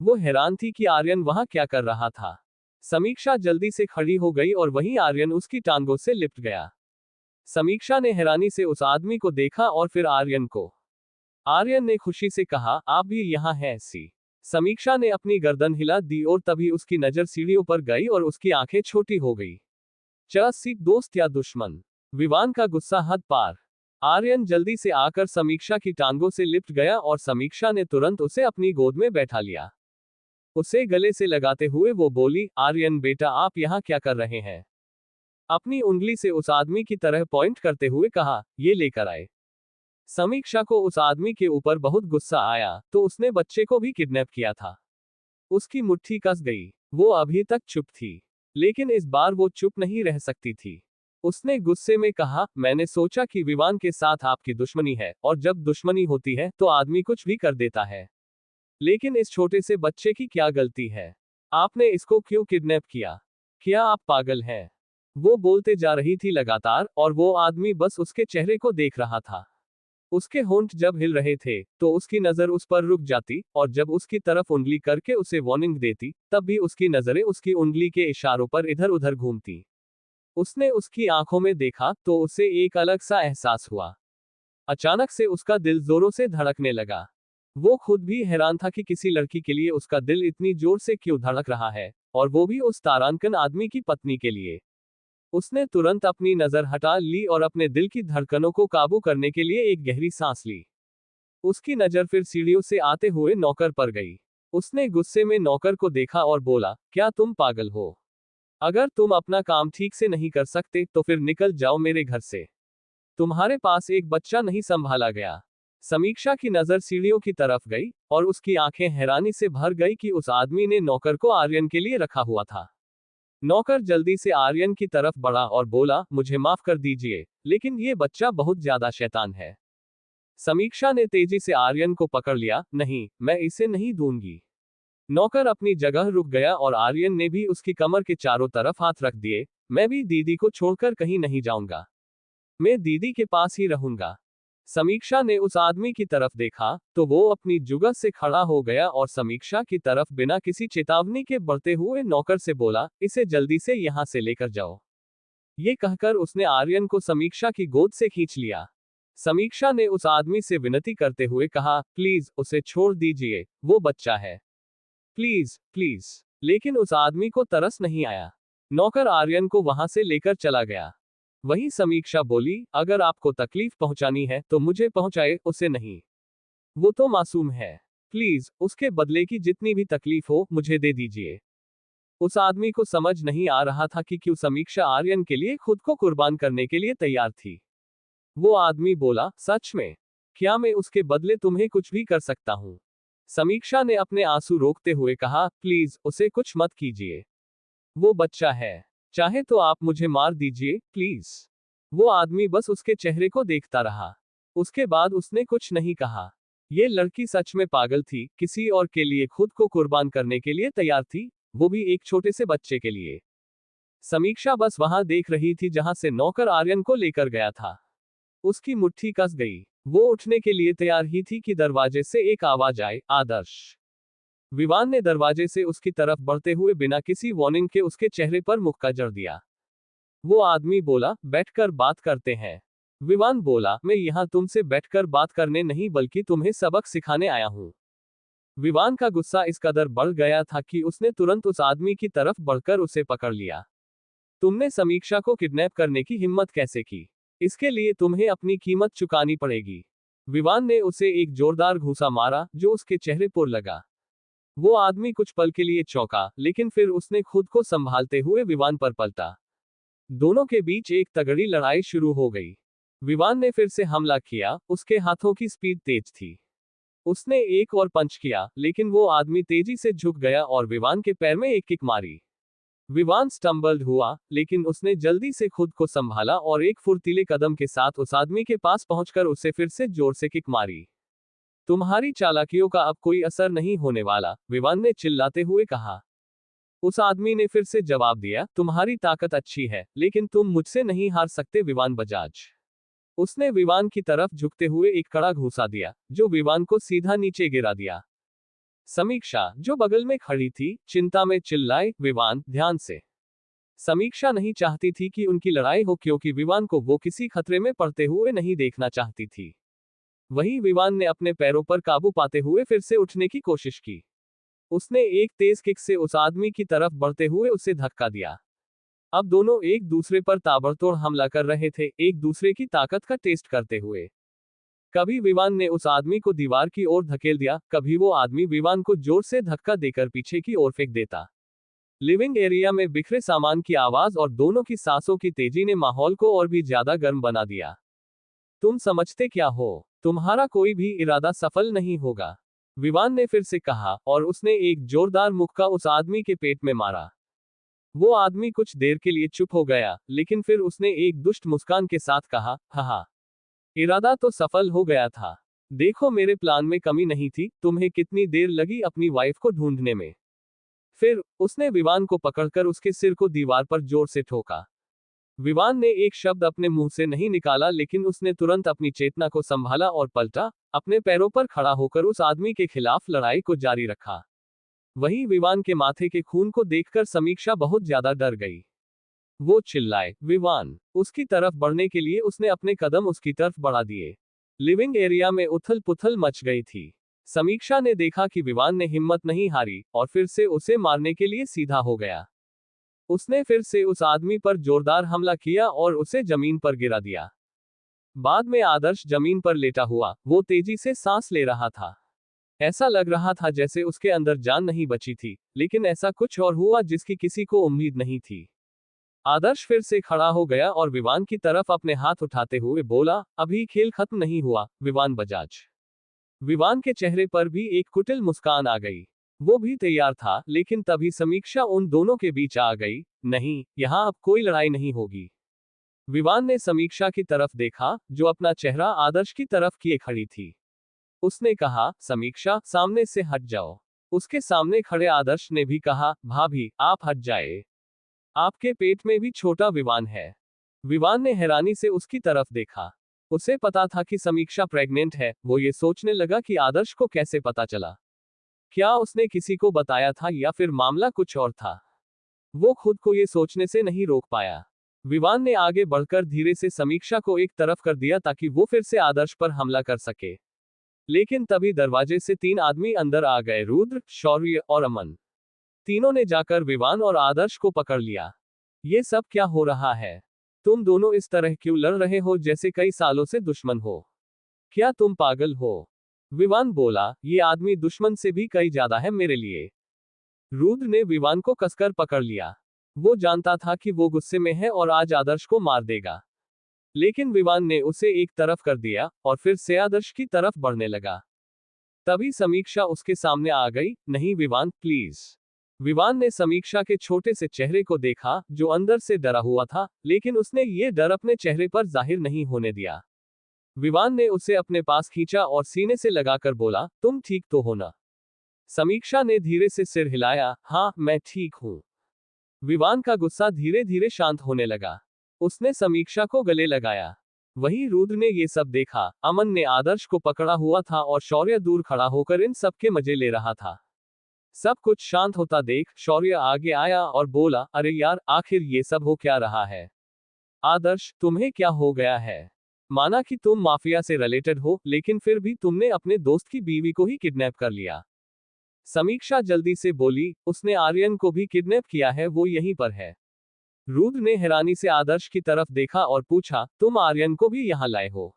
वो हैरान थी कि आर्यन वहां क्या कर रहा था। समीक्षा जल्दी से खड़ी हो गई और वहीं आर्यन उसकी टांगों से लिपट गया। समीक्षा ने हैरानी से उस आदमी को देखा और फिर आर्यन को। आर्यन ने खुशी से कहा, आप भी यहाँ हैं सी। समीक्षा ने अपनी गर्दन हिला दी और तभी उसकी नजर सीढ़ियों पर गई और उसकी आंखें छोटी हो गई। सी दोस्त या दुश्मन? विवान का गुस्सा हद पार। आर्यन जल्दी से आकर समीक्षा की टांगों से लिपट गया और समीक्षा ने तुरंत उसे अपनी गोद में बैठा लिया। उसे गले से लगाते हुए वो बोली, आर्यन बेटा, आप यहाँ क्या कर रहे हैं? अपनी उंगली से उस आदमी की तरह पॉइंट करते हुए कहा, ये लेकर आए। समीक्षा को उस आदमी के ऊपर बहुत गुस्सा आया, तो उसने बच्चे को भी किडनैप किया था। उसकी मुट्ठी कस गई। वो अभी तक चुप थी, लेकिन इस बार वो चुप नहीं रह सकती थी। उसने गुस्से में कहा, मैंने सोचा कि विवान के साथ आपकी दुश्मनी है, और जब दुश्मनी होती है तो आदमी कुछ भी कर देता है। लेकिन इस छोटे से बच्चे की क्या गलती है? आपने इसको क्यों किडनैप किया? क्या आप पागल हैं? वो बोलते जा रही थी लगातार, और वो आदमी बस उसके चेहरे को देख रहा था। उसके होंठ जब हिल रहे थे, तो उसकी नजर उस पर रुक जाती, और जब उसकी तरफ उंगली करके उसे वार्निंग देती, तब भी उसकी नजरें उसकी उंगली के इशारों पर इधर उधर घूमती। उसने उसकी आंखों में देखा, तो उसे एक अलग सा एहसास हुआ। अचानक से उसका दिल जोरों से धड़कने लगा। वो खुद भी हैरान था कि किसी लड़की के लिए उसका दिल इतनी जोर से क्यों धड़क रहा है, और वो भी उस तारांकन आदमी की पत्नी के लिए। उसने तुरंत अपनी नजर हटा ली और अपने दिल की धड़कनों को काबू करने के लिए एक गहरी सांस ली। उसकी नजर फिर सीढ़ियों से आते हुए नौकर पर गई। उसने गुस्से में नौकर को देखा और बोला, क्या तुम पागल हो? अगर तुम अपना काम ठीक से नहीं कर सकते तो फिर निकल जाओ मेरे घर से। तुम्हारे पास एक बच्चा नहीं संभाला गया। समीक्षा की नजर सीढ़ियों की तरफ गई, और उसकी आंखें हैरानी से भर गई कि उस आदमी ने नौकर को आर्यन के लिए रखा हुआ था। नौकर जल्दी से आर्यन की तरफ बढ़ा और बोला, मुझे माफ कर दीजिए, लेकिन ये बच्चा बहुत ज्यादा शैतान है। समीक्षा ने तेजी से आर्यन को पकड़ लिया, नहीं, मैं इसे नहीं दूंगी। नौकर अपनी जगह रुक गया और आर्यन ने भी उसकी कमर के चारों तरफ हाथ रख दिए। मैं भी दीदी को छोड़कर कहीं नहीं जाऊंगा। मैं दीदी के पास ही रहूंगा। समीक्षा ने उस आदमी की तरफ देखा, तो वो अपनी जुगत से खड़ा हो गया और समीक्षा की तरफ बिना किसी चेतावनी के बढ़ते हुए नौकर से बोला, इसे जल्दी से यहां से लेकर जाओ। ये कहकर उसने आर्यन को समीक्षा की गोद से खींच लिया। समीक्षा ने उस आदमी से विनती करते हुए कहा, प्लीज उसे छोड़ दीजिए, वो बच्चा है। Please please. लेकिन उस आदमी को तरस नहीं आया। नौकर आर्यन को वहां से लेकर चला गया। वहीं समीक्षा बोली, अगर आपको तकलीफ पहुंचानी है तो मुझे पहुंचाए, उसे नहीं। वो तो मासूम है। प्लीज उसके बदले की जितनी भी तकलीफ हो मुझे दे दीजिए। उस आदमी को समझ नहीं आ रहा था कि क्यों समीक्षा आर्यन के लिए खुद को कुर्बान करने के लिए तैयार थी। वो आदमी बोला, सच में? क्या मैं उसके बदले तुम्हें कुछ भी कर सकता हूं? समीक्षा ने अपने आंसू रोकते हुए कहा, प्लीज उसे कुछ मत कीजिए। वो बच्चा है। चाहे तो आप मुझे मार दीजिए, प्लीज। वो आदमी बस उसके चेहरे को देखता रहा। उसके बाद उसने कुछ नहीं कहा। ये लड़की सच में पागल थी, किसी और के लिए खुद को कुर्बान करने के लिए तैयार थी, वो भी एक छोटे से बच्चे के लिए। समीक्षा बस वहां देख रही थी जहां से नौकर आर्यन को लेकर गया था। उसकी मुट्ठी कस गई। वो उठने के लिए तैयार ही थी कि दरवाजे से एक आवाज आए, आदर्श। विवान ने दरवाजे से उसकी तरफ बढ़ते हुए बिना किसी वार्निंग के उसके चेहरे पर मुक्का जड़ दिया। वो आदमी बोला, बैठकर बात करते हैं। विवान बोला, मैं यहाँ तुमसे बैठकर बात करने नहीं बल्कि तुम्हें सबक सिखाने आया हूँ। विवान का गुस्सा इस कदर बढ़ गया था कि उसने तुरंत उस आदमी की तरफ बढ़कर उसे पकड़ लिया। तुमने समीक्षा को किडनैप करने की हिम्मत कैसे की? इसके लिए तुम्हें अपनी कीमत चुकानी पड़ेगी। विवान ने उसे एक जोरदार घूंसा मारा जो उसके चेहरे पर लगा। वो आदमी कुछ पल के लिए चौंका, लेकिन फिर उसने खुद को संभालते हुए विवान पर पलटा। दोनों के बीच एक तगड़ी लड़ाई शुरू हो गई। विवान ने फिर से हमला किया, उसके हाथों की स्पीड तेज थी। उसने एक और पंच किया, लेकिन वो आदमी तेजी से झुक गया और विवान के पैर में एक किक मारी। विवान स्टम्बल्ड हुआ, लेकिन उसने जल्दी से खुद को संभाला और एक फुर्तीले कदम के साथ उस आदमी के पास पहुंचकर उसे फिर से जोर से किक मारी। तुम्हारी चालाकियों का अब कोई असर नहीं होने वाला, विवान ने चिल्लाते हुए कहा। उस आदमी ने फिर से जवाब दिया, तुम्हारी ताकत अच्छी है, लेकिन तुम मुझसे नहीं हार सकते विवान बजाज। उसने विवान की तरफ झुकते हुए एक कड़ा घूंसा दिया, जो विवान को सीधा नीचे गिरा दिया। समीक्षा, जो बगल में खड़ी थी, चिंता में चिल्लाई, विवान, ध्यान से। समीक्षा नहीं चाहती थी कि उनकी लड़ाई हो क्योंकि विवान को वो किसी खतरे में पड़ते हुए नहीं देखना चाहती थी। वहीं विवान ने अपने पैरों पर काबू पाते हुए फिर से उठने की कोशिश की। उसने एक तेज किक से उस आदमी की तरफ बढ़ते हुए उसे धक्का दिया। अब दोनों एक दूसरे पर ताबड़तोड़ हमला कर रहे थे, एक दूसरे की ताकत का टेस्ट करते हुए। कभी विवान ने उस आदमी को दीवार की ओर धकेल दिया, कभी वो आदमी विवान को जोर से धक्का देकर पीछे की ओर फेंक देता। लिविंग एरिया में बिखरे सामान की आवाज और दोनों की सांसों की तेजी ने माहौल को और भी ज्यादा गर्म बना दिया। तुम समझते क्या हो? तुम्हारा कोई भी इरादा सफल नहीं होगा, विवान ने फिर से कहा, और उसने एक जोरदार मुक्का उस आदमी के पेट में मारा। वो आदमी कुछ देर के लिए चुप हो गया, लेकिन फिर उसने एक दुष्ट मुस्कान के साथ कहा, हाहा, इरादा तो सफल हो गया था। देखो, मेरे प्लान में कमी नहीं थी, तुम्हें कितनी देर लगी अपनी वाइफ को ढूंढने में। फिर उसने विवान को पकड़कर उसके सिर को दीवार पर जोर से ठोका। विवान ने एक शब्द अपने मुंह से नहीं निकाला, लेकिन उसने तुरंत अपनी चेतना को संभाला और पलटा, अपने पैरों पर खड़ा होकर उस आदमी के खिलाफ लड़ाई को जारी रखा। वहीं विवान के माथे के खून को देखकर समीक्षा बहुत ज्यादा डर गई। वो चिल्लाए, विवान। उसकी तरफ बढ़ने के लिए उसने अपने कदम उसकी तरफ बढ़ा दिए। लिविंग एरिया में उथल पुथल मच गई थी। समीक्षा ने देखा कि विवान ने हिम्मत नहीं हारी और फिर से उसे मारने के लिए सीधा हो गया। उसने फिर से उस आदमी पर जोरदार हमला किया और उसे जमीन पर गिरा दिया। बाद में आदर्श जमीन पर लेटा हुआ, वो तेजी से सांस ले रहा था। ऐसा लग रहा था जैसे उसके अंदर जान नहीं बची थी, लेकिन ऐसा कुछ और हुआ जिसकी किसी को उम्मीद नहीं थी। आदर्श फिर से खड़ा हो गया और विवान की तरफ अपने हाथ उठाते हुए बोला, अभी खेल खत्म नहीं हुआ, विवान बजाज। विवान के चेहरे पर भी एक कुटिल मुस्कान आ गई। वो भी तैयार था, लेकिन तभी समीक्षा उन दोनों के बीच आ गई। नहीं, यहां अब कोई लड़ाई नहीं होगी। विवान ने समीक्षा की तरफ देखा, जो अपना चेहरा आदर्श की तरफ किए खड़ी थी। उसने कहा, समीक्षा, सामने से हट जाओ। उसके सामने खड़े आदर्श ने भी कहा, भाभी, आप हट जाए। आपके पेट में भी छोटा विवान है। विवान ने हैरानी से उसकी तरफ देखा। उसे पता था कि समीक्षा प्रेग्नेंट है। वो ये सोचने लगा कि आदर्श को कैसे पता चला। क्या उसने किसी को बताया था या फिर मामला कुछ और था? वो खुद को ये सोचने से नहीं रोक पाया। विवान ने आगे बढ़कर धीरे से समीक्षा को एक तरफ कर दिया ताकि वो फिर से आदर्श पर हमला कर सके। लेकिन तभी दरवाजे से 3 आदमी अंदर आ गए, रुद्र, शौर्य और अमन। तीनों ने जाकर विवान और आदर्श को पकड़ लिया। ये सब क्या हो रहा है? तुम दोनों इस तरह क्यों लड़ रहे हो जैसे कई सालों से दुश्मन हो? क्या तुम पागल हो? विवान बोला, ये आदमी दुश्मन से भी कई ज्यादा है मेरे लिए। रुद्र ने विवान को कसकर पकड़ लिया। वो जानता था कि वो गुस्से में है और आज आदर्श को मार देगा। लेकिन विवान ने उसे एक तरफ कर दिया और फिर से आदर्श की तरफ बढ़ने लगा। तभी समीक्षा उसके सामने आ गई। नहीं विवान, प्लीज। विवान ने समीक्षा के छोटे से चेहरे को देखा, जो अंदर से डरा हुआ था, लेकिन उसने ये डर अपने चेहरे पर जाहिर नहीं होने दिया। विवान ने उसे अपने पास खींचा और सीने से लगाकर बोला, तुम ठीक तो हो ना? समीक्षा ने धीरे से सिर हिलाया, हाँ, मैं ठीक हूं। विवान का गुस्सा धीरे धीरे शांत होने लगा। उसने समीक्षा को गले लगाया। वहीं रुद्र ने ये सब देखा। अमन ने आदर्श को पकड़ा हुआ था और शौर्य दूर खड़ा होकर इन सब के मजे ले रहा था। सब कुछ शांत होता देख शौर्य आगे आया और बोला, अरे यार, आखिर ये सब हो क्या रहा है? आदर्श, तुम्हें क्या हो गया है? माना कि तुम माफिया से रिलेटेड हो, लेकिन फिर भी तुमने अपने दोस्त की बीवी को ही किडनैप कर लिया। समीक्षा जल्दी से बोली, उसने आर्यन को भी किडनैप किया है, वो यहीं पर है। रुद्र ने हैरानी से आदर्श की तरफ देखा और पूछा, तुम आर्यन को भी यहाँ लाए हो?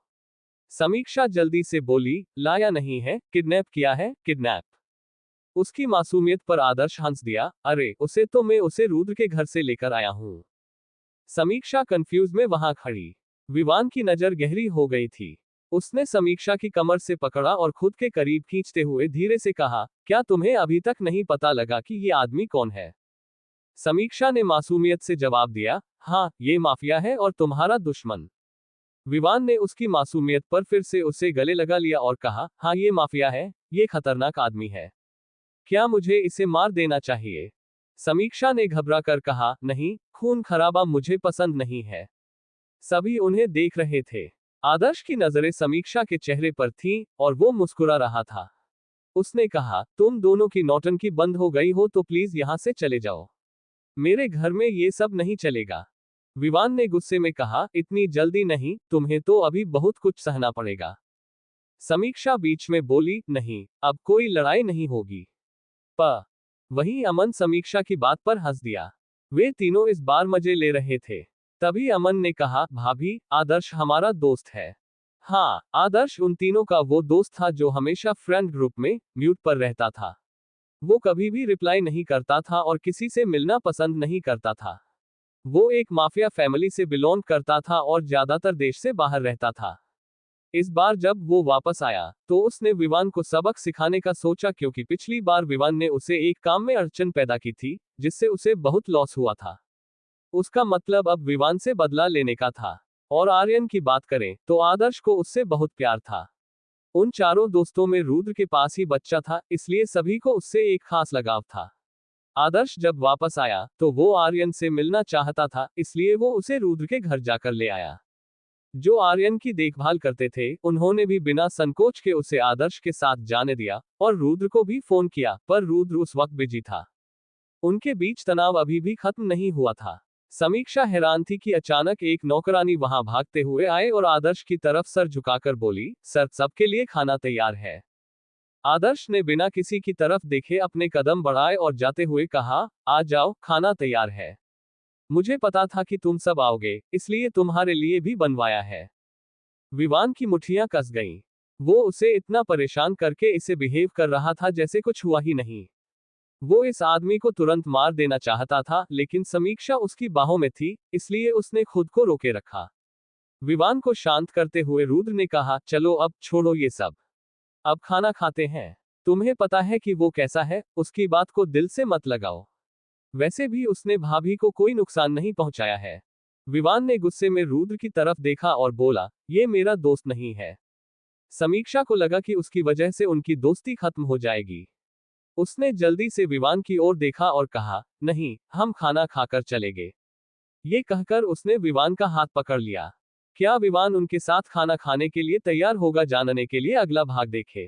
समीक्षा जल्दी से बोली, लाया नहीं है, किडनैप किया है, किडनैप। उसकी मासूमियत पर आदर्श हंस दिया, अरे उसे तो मैं उसे रुद्र के घर से लेकर आया हूँ। समीक्षा कंफ्यूज में वहां खड़ी। विवान की नजर गहरी हो गई थी। उसने समीक्षा की कमर से पकड़ा और खुद के करीब खींचते हुए धीरे से कहा, क्या तुम्हें अभी तक नहीं पता लगा कि ये आदमी कौन है? समीक्षा ने मासूमियत से जवाब दिया, हाँ, ये माफिया है और तुम्हारा दुश्मन। विवान ने उसकी मासूमियत पर फिर से उसे गले लगा लिया और कहा, हाँ, ये माफिया है, ये खतरनाक आदमी है। क्या मुझे इसे मार देना चाहिए? समीक्षा ने घबरा कर कहा, नहीं, खून खराबा मुझे पसंद नहीं है। सभी उन्हें देख रहे थे। आदर्श की नजरें समीक्षा के चेहरे पर थीं और वो मुस्कुरा रहा था। उसने कहा, तुम दोनों की नौटंकी बंद हो गई हो तो प्लीज यहां से चले जाओ। मेरे घर में ये सब नहीं चलेगा। विवान ने गुस्से में कहा, इतनी जल्दी नहीं, तुम्हें तो अभी बहुत कुछ सहना पड़ेगा। समीक्षा बीच में बोली, नहीं, अब कोई लड़ाई नहीं होगी। वहीं अमन समीक्षा की बात पर हंस दिया। वे तीनों इस बार मजे ले रहे थे। तभी अमन ने कहा, भाभी, आदर्श हमारा दोस्त है। हाँ, आदर्श उन तीनों का वो दोस्त था जो हमेशा फ्रेंड ग्रुप में म्यूट पर रहता था। वो कभी भी रिप्लाई नहीं करता था और किसी से मिलना पसंद नहीं करता था। वो एक माफिया फैमिली से बिलोंग करता था और ज्यादातर देश से बाहर रहता था। इस बार जब वो वापस आया तो उसने विवान को सबक सिखाने का सोचा, क्योंकि पिछली बार विवान ने उसे एक काम में अड़चन पैदा की थी, जिससे उसे बहुत लॉस हुआ था। उसका मतलब अब विवान से बदला लेने का था। और आर्यन की बात करें तो आदर्श को उससे बहुत प्यार था। उन चारों दोस्तों में रुद्र के पास ही बच्चा था, इसलिए सभी को उससे एक खास लगाव था। आदर्श जब वापस आया तो वो आर्यन से मिलना चाहता था, इसलिए वो उसे रुद्र के घर जाकर ले आया। जो आर्यन की देखभाल करते थे, उन्होंने भी बिना संकोच के उसे आदर्श के साथ जाने दिया और रुद्र को भी फोन किया, पर रुद्र उस वक्त बिजी था। उनके बीच तनाव अभी भी खत्म नहीं हुआ था। समीक्षा हैरान थी कि अचानक एक नौकरानी वहां भागते हुए आए और आदर्श की तरफ सर झुकाकर बोली, सर, सबके लिए खाना तैयार है। आदर्श ने बिना किसी की तरफ देखे अपने कदम बढ़ाए और जाते हुए कहा, आ जाओ, खाना तैयार है। मुझे पता था कि तुम सब आओगे, इसलिए तुम्हारे लिए भी बनवाया है। विवान की मुट्ठियां कस गईं। वो उसे इतना परेशान करके इसे बिहेव कर रहा था जैसे कुछ हुआ ही नहीं। वो इस आदमी को तुरंत मार देना चाहता था, लेकिन समीक्षा उसकी बाहों में थी, इसलिए उसने खुद को रोके रखा। विवान को शांत करते हुए रुद्र ने कहा, चलो अब छोड़ो ये सब। अब खाना खाते हैं। तुम्हें पता है कि वो कैसा है, उसकी बात को दिल से मत लगाओ। वैसे भी उसने भाभी को कोई नुकसान नहीं पहुंचाया है। विवान ने गुस्से में रुद्र की तरफ देखा और बोला, ये मेरा दोस्त नहीं है। समीक्षा को लगा कि उसकी वजह से उनकी दोस्ती खत्म हो जाएगी। उसने जल्दी से विवान की ओर देखा और कहा, नहीं, हम खाना खाकर चलेंगे। ये कहकर उसने विवान का हाथ पकड़ लिया। क्या विवान उनके साथ खाना खाने के लिए तैयार होगा? जानने के लिए अगला भाग देखें।